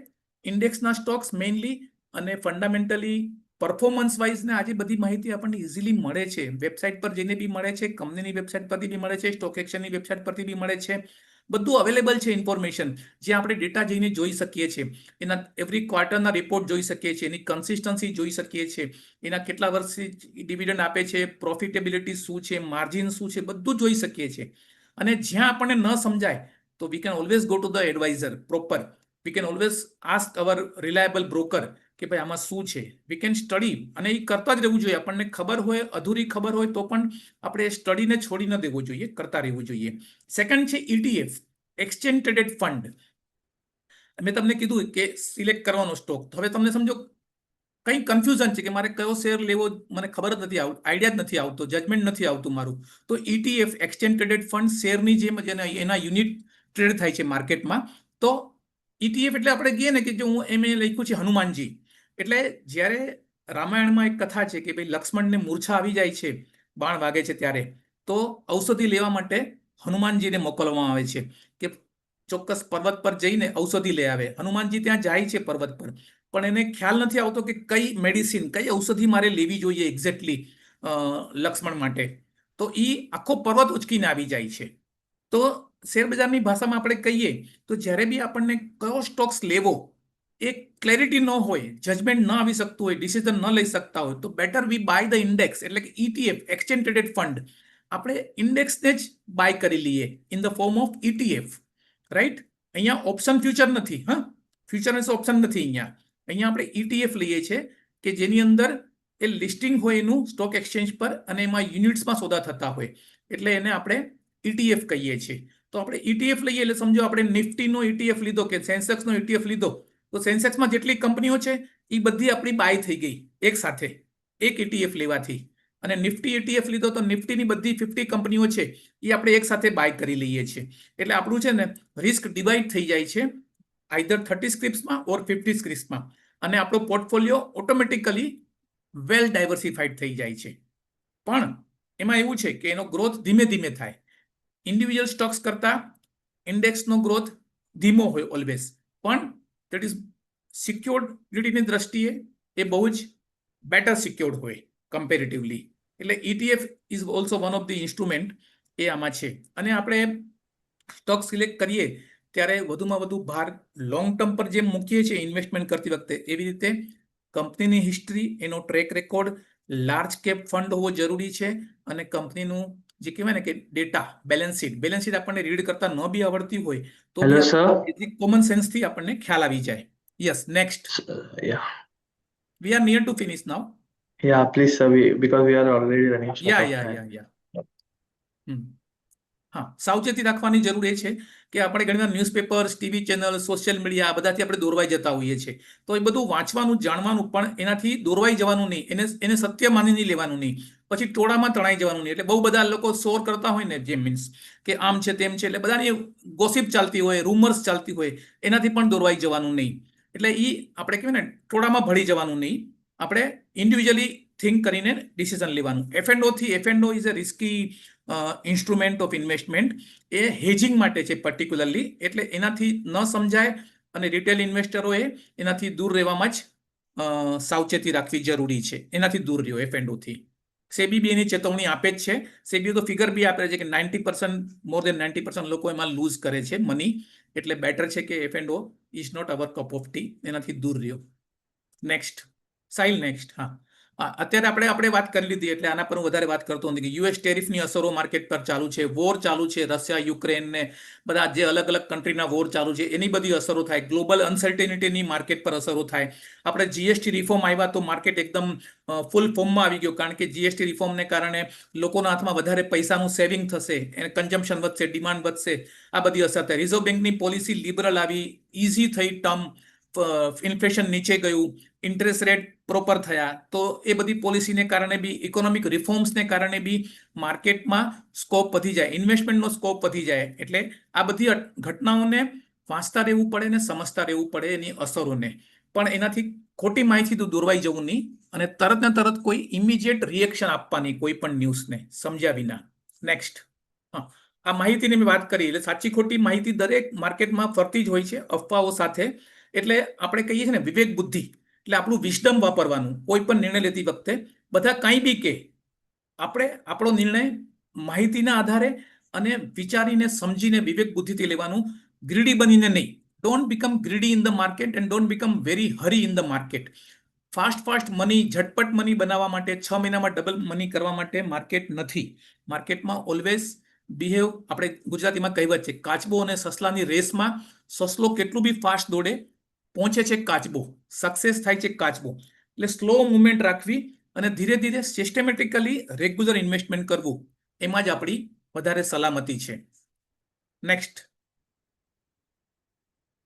ઇન્ડેક્સના સ્ટોક્સ મેઇનલી અને ફંડામેન્ટલી પરફોર્મન્સ વાઇઝ ને આજે બધી માહિતી આપણને ઇઝીલી મળે છે, વેબસાઇટ પર જઈને બી મળે છે, કંપનીની વેબસાઇટ પરથી બી મળે છે, સ્ટોક એક્સચેન્જની વેબસાઇટ પરથી બી મળે છે, બધું અવેલેબલ છે ઇન્ફોર્મેશન, જે આપણે ડેટા જઈને જોઈ શકીએ છીએ, એના એવરી ક્વાર્ટરના રિપોર્ટ જોઈ શકીએ છીએ, એની કન્સિસ્ટન્સી જોઈ શકીએ છીએ, એના કેટલા વર્ષથી ડિવિડન્ડ આપે છે, પ્રોફિટેબિલિટી શું છે, માર્જિન શું છે, બધું જોઈ શકીએ છીએ. અને જ્યાં આપણને ન સમજાય તો we can always go to the advisor proper, we can always ask our reliable broker કે ભાઈ આમાં શું છે, વી કેન સ્ટડી, અને એ કરતા જ રહેવું જોઈએ. આપણને ખબર હોય, અધૂરી ખબર હોય તો પણ આપણે સ્ટડીને છોડી ન દેવું જોઈએ, કરતા રહેવું જોઈએ. સેકન્ડ છે ETF, એક્સચેન્જ ટ્રેડેડ ફંડ. મેં તમને કીધું કે સિલેક્ટ કરવાનો સ્ટોક, તો હવે તમને સમજો કંઈ કન્ફ્યુઝન છે કે મારે કયો શેર લેવો, મને ખબર જ નથી આવતું, આઈડિયા જ નથી આવતો, જજમેન્ટ નથી આવતું મારું, તો ETF એક્સચેન્જ ટ્રેડેડ ફંડ શેરની જેમ એના યુનિટ ટ્રેડ થાય છે માર્કેટમાં. તો ETF એટલે આપણે કહીએ ને કે જો હું એમ લખ્યું છે હનુમાનજી, એટલે જ્યારે રામાયણમાં એક કથા છે કે ભાઈ લક્ષ્મણને મૂર્છા આવી જાય છે, બાણ વાગે છે ત્યારે, તો ઔષધિ લેવા માટે હનુમાનજીને મોકલવામાં આવે છે કે ચોક્કસ પર્વત પર જઈને ઔષધિ લઈ આવે. હનુમાનજી ત્યાં જાય છે પર્વત પર, પણ એને ખ્યાલ નથી આવતો કે કઈ મેડિસિન, કઈ ઔષધિ મારે લેવી જોઈએ એક્ઝેક્ટલી લક્ષ્મણ માટે. તો એ આખો પર્વત ઉચકીને આવી જાય છે. તો શેરબજારની ભાષામાં આપણે કહીએ તો જ્યારે બી આપણને કયો સ્ટોક્સ લેવો એ ક્લેરિટી ન હોય, જજમેન્ટ ન આવી શકતું હોય, ડિસિઝન ન લઈ શકતા હોય, તો better we buy the index, એટલે કે ETF એક્સચેન્જ ટ્રેડેડ ફંડ. આપણે ઇન્ડેક્સને જ બાય કરી લઈએ in the form of ETF, right? અહીંયા ઓપ્શન ફ્યુચર નથી, હા, ફ્યુચર ઓપ્શન નથી અહીંયા. અહીંયા આપણે ETF લઈએ છીએ કે જેની અંદર એ લિસ્ટિંગ હોય એનું સ્ટોક એક્સચેન્જ પર, અને એમાં યુનિટ્સમાં સોદા થતા હોય, એટલે એને આપણે ETF કહીએ છીએ. તો આપણે ETF લઈએ એટલે સમજો આપણે નિફ્ટીનો ETF લીધો કે સેન્સેક્સનો ETF લીધો, તો સેન્સેક્સમાં જેટલી કંપનીઓ છે એ બધી આપણી બાય થઈ ગઈ એક સાથે, એક ETF લેવાથી. અને નિફ્ટી ETF લીધો તો નિફ્ટીની બધી 50 કંપનીઓ છે એ આપણે એક સાથે બાય કરી લઈએ છીએ. એટલે આપણું છે ને રિસ્ક ડિવાઈડ થઈ જાય છે આઈધર 30 સ્ક્રિપ્સમાં ઓર 50 સ્ક્રિપ્સમાં, અને આપણો પોર્ટફોલિયો ઓટોમેટિકલી વેલ ડાયવર્સિફાઈડ થઈ જાય છે. પણ એમાં એવું છે કે એનો ગ્રોથ ધીમે ધીમે થાય. ઇન્ડિવિજ્યુઅલ સ્ટોક્સ કરતા ઇન્ડેક્સનો ગ્રોથ ધીમો હોય ઓલવેઝ, પણ દેટ ઇઝ સિક્યોરિટીની દ્રષ્ટિએ એ બહુ જ બેટર સિક્યોર્ડ હોય કમ્પેરેટિવલી. એટલે ETF is also one of the instrument એ આમાં છે. અને આપણે સ્ટોક સિલેક્ટ કરીએ ત્યારે વધુમાં વધુ ભાર લોંગ ટર્મ પર જેમ મૂકીએ છીએ ઇન્વેસ્ટમેન્ટ કરતી વખતે, એવી રીતે કંપનીની હિસ્ટ્રી, એનો track record, large cap fund હોવો જરૂરી છે, અને કંપનીનું જે કહેવાય ને કે ડેટા, બેલેન્સ શીટ આપણને રીડ કરતા ન બી આવડતી હોય તો Hello, બી sir. બેઝિક કોમન સેન્સથી આપણને ખ્યાલ આવી જાય. Yes, next. Yeah. We are near to finish now. Yeah, please, sir. Because we are already running short યા of યા time. યા યા હા, સાવચેતી રાખવાની જરૂર એ છે કે આપણે ઘણીવાર newspapers, TV channel, social media, આ બધાથી આપણે દોરવાઈ જતા હોઈએ છીએ. તો એ બધું વાંચવાનું, જાણવાનું, પણ એનાથી દોરવાઈ જવાનું નહીં, એને સત્ય માની નહીં લેવાનું નહીં, પછી ટોળામાં તણાઈ જવાનું નહીં. એટલે બહુ બધા લોકો શોર કરતા હોય ને, જે મીન્સ કે આમ છે તેમ છે, એટલે બધાની ગોસિપ ચાલતી હોય, રૂમર્સ ચાલતી હોય, એનાથી પણ દોરવાઈ જવાનું નહીં. એટલે એ આપણે કહેવાય ને ટોળામાં ભળી જવાનું નહીં, આપણે ઇન્ડિવિજ્યુઅલી થિંક કરીને ડિસિઝન લેવાનું. F&O is a risky instrument of investment. A hedging માટે છે પર્ટિક્યુલરલી, એટલે એનાથી ન સમજાય, અને રિટેલ ઇન્વેસ્ટરોએ એનાથી દૂર રહેવામાં જ સાવચેતી રાખવી જરૂરી છે. એનાથી દૂર રહ્યો F&O થી. સેબી બી એની ચેતવણી આપે જ છે. સેબી તો ફિગર બી આપે છે કે 90%, મોર દેન 90% લોકો એમાં લૂઝ કરે છે મની. એટલે બેટર છે કે F&O is not our cup of tea, એનાથી દૂર રહ્યો. Next, Sahil, next. હા, અત્યારે આપણે વાત કરી લીધી, એટલે આના પર હું વધારે વાત કરતો નથી કે US ટેરિફની અસરો માર્કેટ પર ચાલુ છે, વોર ચાલુ છે, રશિયા, યુક્રેન ને બધા જે અલગ અલગ કન્ટ્રીના વોર ચાલુ છે, એની બધી અસરો થાય, ગ્લોબલ અનસર્ટેનિટીની માર્કેટ પર અસરો થાય. આપણે GST રિફોર્મ આવ્યા તો માર્કેટ એકદમ ફૂલ ફોર્મમાં આવી ગયો, કારણ કે GST રિફોર્મને કારણે લોકોના હાથમાં વધારે પૈસાનું સેવિંગ થશે, એને કન્ઝમ્પશન વધશે, ડિમાન્ડ વધશે, આ બધી અસર થાય. રિઝર્વ બેંકની પોલિસી લિબરલ આવી, ઇઝી થઈ ટર્મ, ઇન્ફ્લેશન નીચે ગયું, ઇન્ટરેસ્ટ રેટ પ્રોપર થયા તો એ બધી પોલિસીને કારણે બી ઇકોનોમિક રિફોર્મ્સને કારણે બી માર્કેટમાં સ્કોપ વધી જાય, ઇન્વેસ્ટમેન્ટનો સ્કોપ વધી જાય. એટલે આ બધી ઘટનાઓને વાંચતા રહેવું પડે ને સમજતા રહેવું પડે એની અસરોને. પણ એનાથી ખોટી માહિતીથી દોરવાઈ જવું નહીં અને તરત ને તરત કોઈ ઇમિડિયેટ રિએક્શન આપવાની કોઈ પણ ન્યૂઝને સમજ્યા વિના. નેક્સ્ટ. હા, આ માહિતીની મેં વાત કરી એટલે સાચી ખોટી માહિતી દરેક માર્કેટમાં ફરતી જ હોય છે અફવાઓ સાથે. એટલે આપણે કહીએ છીએ ને વિવેક બુદ્ધિ, એટલે આપણું વિઝડમ વાપરવાનું કોઈ પણ નિર્ણય લેતી વખતે. બધા કાંઈ બી કે આપણે આપણો નિર્ણય માહિતીના આધારે અને વિચારીને સમજીને વિવેક બુદ્ધિથી લેવાનું, ગ્રીડી બનીને નહીં. Don't become greedy in the market and don't become very hurry in the market. Fast money, ઝટપટ મની બનાવવા માટે, 6 મહિનામાં ડબલ મની કરવા માટે માર્કેટ નથી. માર્કેટમાં ઓલવેઝ બિહેવ, આપણે ગુજરાતીમાં કહેવત છે, કાચબો અને સસલાની રેસમાં સસલો કેટલું બી ફાસ્ટ દોડે પહોંચે છે કાચબો, સક્સેસ થાય છે કાચબો. એટલે સ્લો મુવમેન્ટ રાખવી અને ધીરે ધીરે સિસ્ટમેટિકલી રેગ્યુલર ઇન્વેસ્ટમેન્ટ કરવું, એમાં જ આપણી વધારે સલામતી છે. નેક્સ્ટ.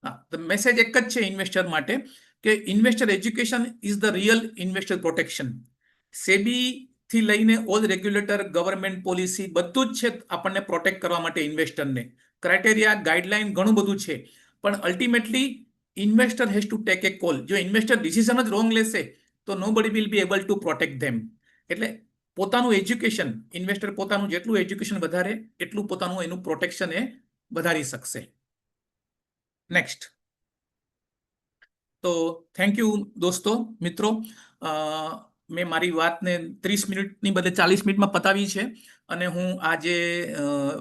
હા, મેસેજ એક જ છે ઇન્વેસ્ટર માટે કે investor education is the real investor protection. SEBI થી લઈને ઓલ રેગ્યુલેટર, ગવર્મેન્ટ પોલિસી બધું જ છે આપણને પ્રોટેક્ટ કરવા માટે ઇન્વેસ્ટરને. ક્રાઇટેરિયા, ગાઈડલાઈન ઘણું બધું છે, પણ ultimately investor has to take A call. જો ઇન્વેસ્ટર ડિસિઝન જ રોંગ લેશે તો nobody will be able to protect them. એટલે પોતાનું એજ્યુકેશન, ઇન્વેસ્ટર પોતાનું જેટલું એજ્યુકેશન વધારે એટલું પોતાનું એનું પ્રોટેક્શન એ વધારી શકશે. નેક્સ્ટ. તો થેન્ક યુ દોસ્તો, મિત્રો. મેં મારી વાતને 30 મિનિટની બદલે 40 મિનિટમાં પતાવી છે અને હું આજે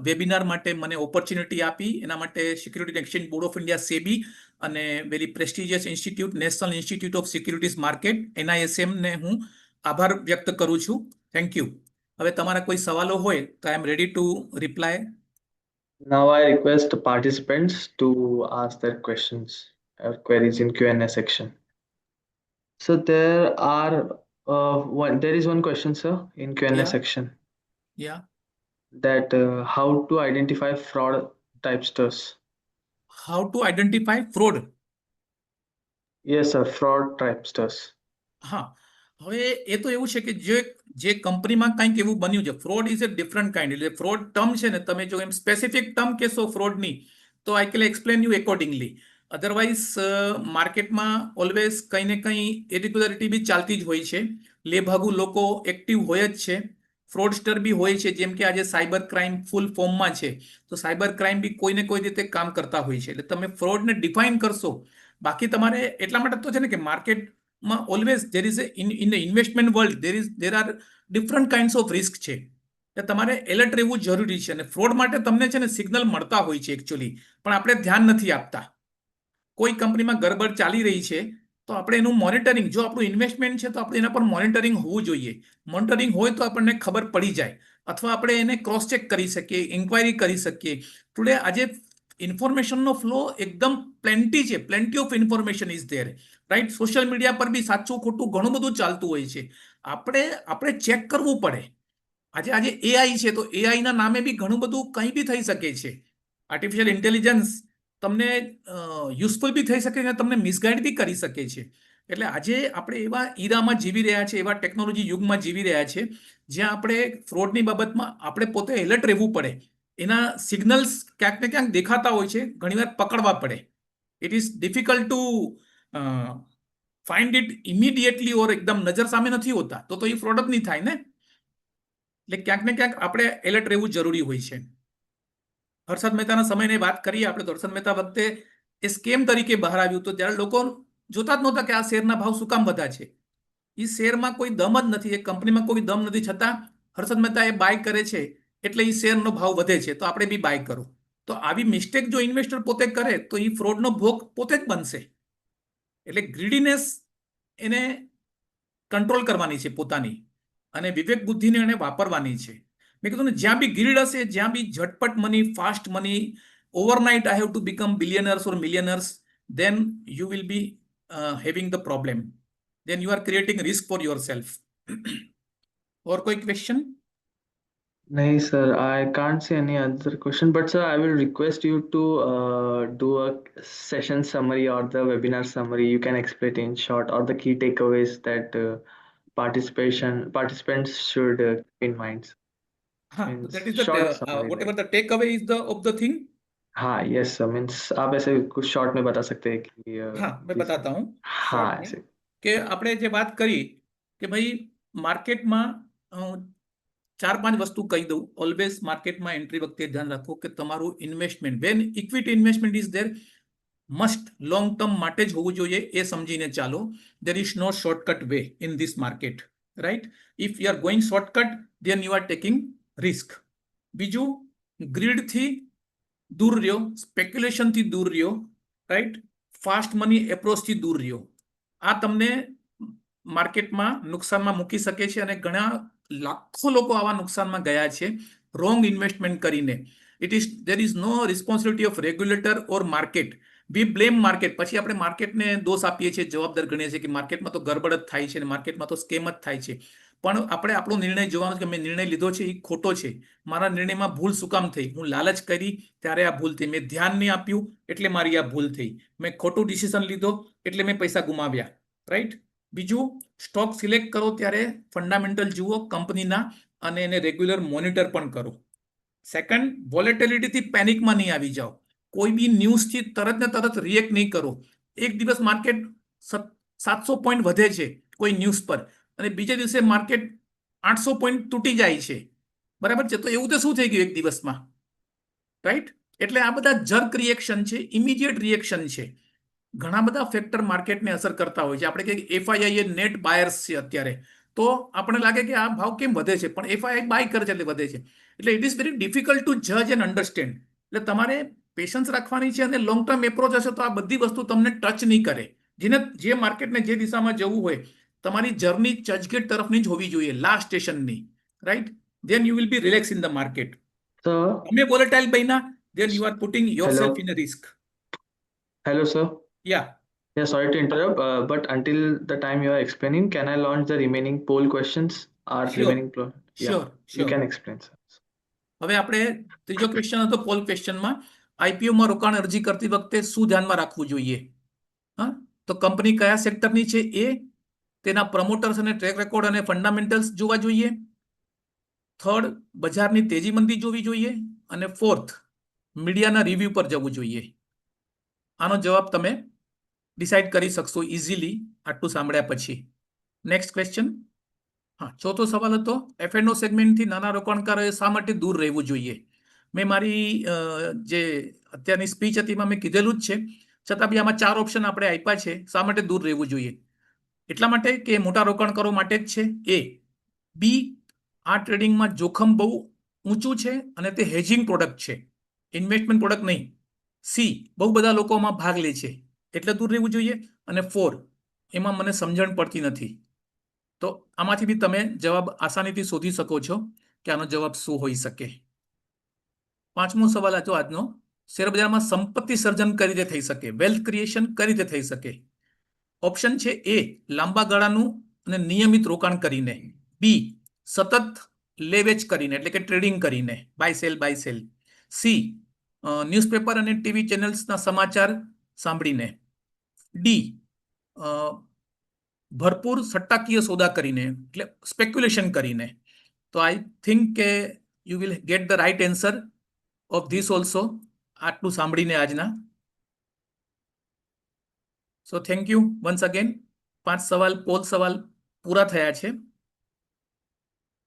વેબિનાર માટે મને ઓપોર્ચ્યુનિટી આપી એના માટે security exchange board of India SEBI અને very prestigious institute national institute of securities market NISM ને હું આભાર વ્યક્ત કરું છું. Thank you. હવે તમારા કોઈ સવાલો હોય તો I am ready to reply. Now I request participants to ask their questions or queries in Q&A section. So there is one question, sir, in Q&A Yeah. section, Yeah. that how to identify fraud typesters. How to identify fraud? Yes, sir, fraud typesters. હા, હવે એ તો એવું છે કે જે કંપનીમાં કંઈક એવું બન્યું છે, fraud is A different kind. એટલે ફ્રોડ ટર્મ છે ને, તમે જો એમ સ્પેસિફિક ટર્મ કહેશો ફ્રોડની તો I can explain you accordingly. Otherwise માર્કેટમાં ઓલવેઝ કંઈ ને કંઈ ઇરેગ્યુલારિટી બી ચાલતી જ હોય છે. લેભાગુ લોકો એક્ટિવ હોય જ છે, ફ્રોડસ્ટર બી હોય છે. જેમ કે આજે સાયબર ક્રાઇમ ફૂલ ફોર્મમાં છે, તો સાયબર ક્રાઇમ બી કોઈને કોઈ રીતે કામ કરતા હોય છે. એટલે તમે ફ્રોડને ડિફાઇન કરશો. બાકી તમારે એટલા માટે તો છે ને કે માર્કેટમાં always there is in the investment world there are different kinds of risk છે. એટલે તમારે એલર્ટ રહેવું જરૂરી છે. અને ફ્રોડ માટે તમને છે ને સિગ્નલ મળતા હોય છે એકચ્યુઅલી, પણ આપણે ધ્યાન નથી આપતા. કોઈ કંપનીમાં ગડબડ ચાલી રહી છે તો આપણે એનું મોનિટરિંગ, જો આપણું ઇન્વેસ્ટમેન્ટ છે તો આપણે એના પર મોનિટરિંગ હોવું જોઈએ. મોનિટરિંગ હોય તો આપણને ખબર પડી જાય, અથવા આપણે એને ક્રોસ ચેક કરી શકીએ, ઇન્ક્વાયરી કરી શકીએ. ટુડે આજે ઇન્ફોર્મેશનનો ફ્લો એકદમ પ્લેન્ટી છે, plenty of information is there, right. Social media પર બી સાચું ખોટું ઘણું બધું ચાલતું હોય છે. આપણે ચેક કરવું પડે. આજે AI છે તો AI ના નામે બી ઘણું બધું કંઈ બી થઈ શકે છે. આર્ટિફિશિયલ ઇન્ટેલિજન્સ તમને યુઝફુલ બી થઈ શકે અને તમને મિસગાઈડ બી કરી શકે છે. એટલે આજે આપણે એવા ઈરામાં જીવી રહ્યા છે, એવા ટેકનોલોજી યુગમાં જીવી રહ્યા છે જ્યાં આપણે ફ્રોડની બાબતમાં આપણે પોતે એલર્ટ રહેવું પડે. એના સિગ્નલ્સ ક્યાંક ને ક્યાંક દેખાતા હોય છે, ઘણીવાર પકડવા પડે. It is difficult to find it immediately, or એકદમ નજર સામે નથી હોતા તો એ ફ્રોડ જ નહીં થાય ને. એટલે ક્યાંક ને ક્યાંક આપણે એલર્ટ રહેવું જરૂરી હોય છે. હર્ષદ મહેતાના સમયની વાત કરીએ આપણે, તો હર્ષદ મહેતા વખતે એ સ્કેમ તરીકે બહાર આવ્યું તો જ્યારે લોકો જોતા જ નહોતા કે આ શેરના ભાવ શું કામ વધ્યા છે. એ શેરમાં કોઈ દમ જ નથી, એ કંપનીમાં કોઈ દમ નથી, છતાં હર્ષદ મહેતા એ બાય કરે છે એટલે એ શેરનો ભાવ વધે છે તો આપણે બી બાય કરો. તો આવી મિસ્ટેક જો ઇન્વેસ્ટર પોતે કરે તો એ ફ્રોડનો ભોગ પોતે જ બનશે. એટલે ગ્રીડીનેસ એને કંટ્રોલ કરવાની છે પોતાની, અને વિવેક બુદ્ધિને એને વાપરવાની છે. મેં કીધું ને, જ્યાં બી ગ્રીડ હશે, જ્યાં બી ઝટપટ money, fast money, overnight I have to become billionaires or millionaires, then you will be having the problem. Then you are creating risk for yourself. और कोई question? No, sir, I can't see any other question, but sir, I will request you to do a session summary or the webinar summary. You can explain in short or the key takeaways that participants should keep in mind. हाँ, Means that is short the summary whatever like. the takeaway is the of the thing. हाँ, yes sir, means आप ऐसे कुछ short में बता सकते हैं कि हाँ, मैं this बताता हूँ हाँ શોર્ટ में ऐसे કે આપણે જે વાત કરી કે ભાઈ માર્કેટમાં 4-5 વસ્તુ કહી દઉં. ઓલવેઝ માર્કેટમાં એન્ટ્રી વખતે ધ્યાન રાખો કે તમારું investment when equity investment is there must long term માટે જ હોવું જોઈએ એ સમજીને ચાલો. There is no shortcut way in this market, right? If you are going shortcut then you are taking risk. બીજું, ગ્રીડથી દૂર રહ્યો, સ્પેક્યુલેશનથી દૂર રહ્યો, રાઈટ? ફાસ્ટ મની એપ્રોચથી દૂર રહ્યો. આ તમને માર્કેટમાં નુકસાનમાં મૂકી શકે છે અને ઘણા લાખો લોકો આવા નુકસાનમાં ગયા છે રોંગ ઇન્વેસ્ટમેન્ટ કરીને. There is no responsibility of regulator or market. We blame market. પછી આપણે માર્કેટને દોષ આપીએ છીએ, જવાબદાર ગણીએ છીએ કે માર્કેટમાં તો ગરબડ જ થાય છે અને માર્કેટમાં તો સ્કેમ જ થાય છે. પણ આપણે આપણો નિર્ણય જોવાનો કે મેં નિર્ણય લીધો છે એ ખોટો છે. મારા નિર્ણયમાં ભૂલ શું કામ થઈ? હું લાલચ કરી ત્યારે આ ભૂલ થઈ. મેં ધ્યાન નહીં આપ્યું એટલે મારી આ ભૂલ થઈ. મેં ખોટું ડિસિઝન લીધો એટલે મેં પૈસા ગુમાવ્યા, રાઈટ? બીજું, સ્ટોક સિલેક્ટ કરો ત્યારે ફંડામેન્ટલ જુઓ કંપનીના અને એને રેગ્યુલર મોનિટર પણ કરો. સેકન્ડ, વોલેટિલિટીથી પેનિકમાં નહીં આવી જાઓ. કોઈ બી ન્યૂઝથી તરત ને તરત રિએક્ટ નહીં કરો. એક દિવસ માર્કેટ 700 પોઈન્ટ વધે છે કોઈ ન્યૂઝ પર અને બીજે દિવસે માર્કેટ 800 પોઈન્ટ તૂટી જાય છે, બરાબર છે? તો એવું તો શું થઈ ગયું એક દિવસમાં, રાઈટ? એટલે આ બધા જર્ક રિએક્શન છે, ઇમિડિયેટ રિએક્શન છે. ઘણા બધા ફેક્ટર માર્કેટને અસર કરતા હોય છે. આપણે કહીએ એફઆઈઆઈ એ નેટ બાયર્સ છે અત્યારે, તો આપણે લાગે કે આ ભાવ કેમ વધે છે, પણ એફઆઈઆઈ બાય કરે છે એટલે વધે છે. એટલે it is very difficult to જજ એન્ડ અન્ડરસ્ટેન્ડ. એટલે તમારે પેશન્સ રાખવાની છે અને લોંગ ટર્મ એપ્રોચ હશે તો આ બધી વસ્તુ તમને ટચ નહીં કરે. જે માર્કેટને જે દિશામાં જવું હોય, તમારી જર્ની ચર્ચગેટ તરફની જ હોવી જોઈએ, લાસ્ટ સ્ટેશનની, right? Then you will be relax in the market. sir. તમે વોલેટાઇલ બન્યા, than you R putting yourself Hello, in a risk. hello sir. Yeah. Yeah, sorry to interrupt, but until the time you are explaining, can I launch the remaining poll questions? Our Sure. remaining yeah, sure you sure. can explain sir. હવે આપણે ત્રીજો question હતો pole ક્વેશ્ચનમાં, આઈપીઓમાં રોકાણ અરજી કરતી વખતે શું ધ્યાનમાં રાખવું જોઈએ? હા, તો કંપની કયા સેક્ટરની છે એ, તેના પ્રમોટર્સ અને ટ્રેક રેકોર્ડ અને ફંડામેન્ટલ્સ જોવા જોઈએ. થર્ડ, બજારની તેજી મંદી જોવી જોઈએ. અને ફોર્થ, મીડિયાના રિવ્યુ પર જવું જોઈએ. આનો જવાબ તમે ડિસાઇડ કરી શકશો ઇઝીલી આટલું સાંભળ્યા પછી. Next question. હા, ચોથો સવાલ હતો એફએનઓ સેગમેન્ટથી નાના રોકાણકારોએ શા માટે દૂર રહેવું જોઈએ? મેં મારી જે અત્યારની સ્પીચ હતી એમાં મેં કીધેલું જ છે, છતાં બી આમાં 4 ઓપ્શન આપણે આપ્યા છે શા માટે દૂર રહેવું જોઈએ. એટલા માટે કે મોટા રોકાણકારો માટે જ છે. એ. બી, આ ટ્રેડિંગમાં જોખમ બહુ ઊંચું છે અને તે હેજિંગ પ્રોડક્ટ છે, ઇન્વેસ્ટમેન્ટ પ્રોડક્ટ નહીં. સી, બહુ બધા લોકો આમાં ભાગ લે છે એટલે દૂર રહેવું જોઈએ. અને 4, એમાં મને સમજણ પડતી નથી. તો આમાંથી બી તમે જવાબ આસાનીથી શોધી શકો છો કે આનો જવાબ શું હોઈ શકે. પાંચમો સવાલ હતો આજનો, શેરબજારમાં સંપત્તિ સર્જન કઈ રીતે થઈ શકે, વેલ્થ ક્રિએશન કઈ રીતે થઈ શકે? ઓપ્શન છે એ, લાંબા ગાળાનું અને નિયમિત રોકાણ કરીને. બી, સતત લેવેચ કરીને એટલે કે ટ્રેડિંગ કરીને, બાય સેલ. સી, ન્યૂઝપેપર અને ટીવી ચેનલ્સના સમાચાર સાંભળીને. ડી, ભરપૂર સટ્ટાકીય સોદા કરીને એટલે સ્પેક્યુલેશન કરીને. તો આઈ થિંક કે you will get the right answer of this also આટલું સાંભળીને આજના. So thank you once again. 5 સવાલ પોલ સવાલ પૂરા થયા છે.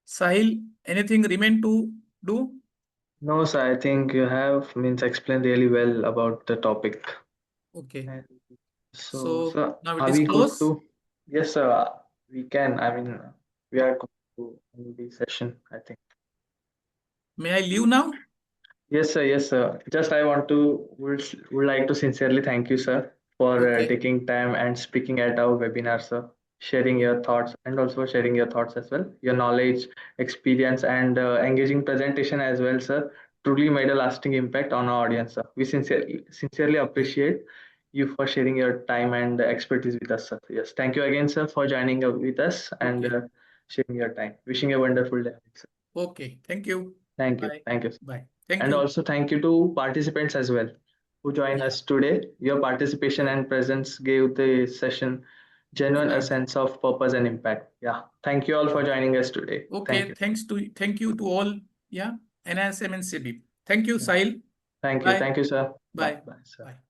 Sahil, anything remain to do? No, sir, I think you have explained really well about the topic. Okay, And so, so sir, now it are is we good close. to? Yes, sir, we can. We are good to end the session, I think. May I leave now? Yes, sir. Yes, sir. Just I would like to sincerely thank you, sir, for Okay. taking time and speaking at our webinar, sir. Sharing your thoughts and also sharing your thoughts as well. Your knowledge, experience, and engaging presentation as well, sir. Truly made a lasting impact on our audience, sir. We sincerely appreciate you for sharing your time and expertise with us, sir. Yes, thank you again, sir, for joining with us and Okay. sharing your time. Wishing you a wonderful day, sir. Okay. Thank you. Thank you. Bye. Thank you. Bye. Thank And you. also thank you to participants as well who joined Yeah. us today. Your participation and presence gave the session genuine a Right. sense of purpose and impact. Yeah. Thank you all for joining us today. Okay. Thank you. Thank you to all. Yeah. NISM and SEBI. Thank you, Sahil. Thank you. Bye. Thank you, sir. Bye. Bye, sir. Bye.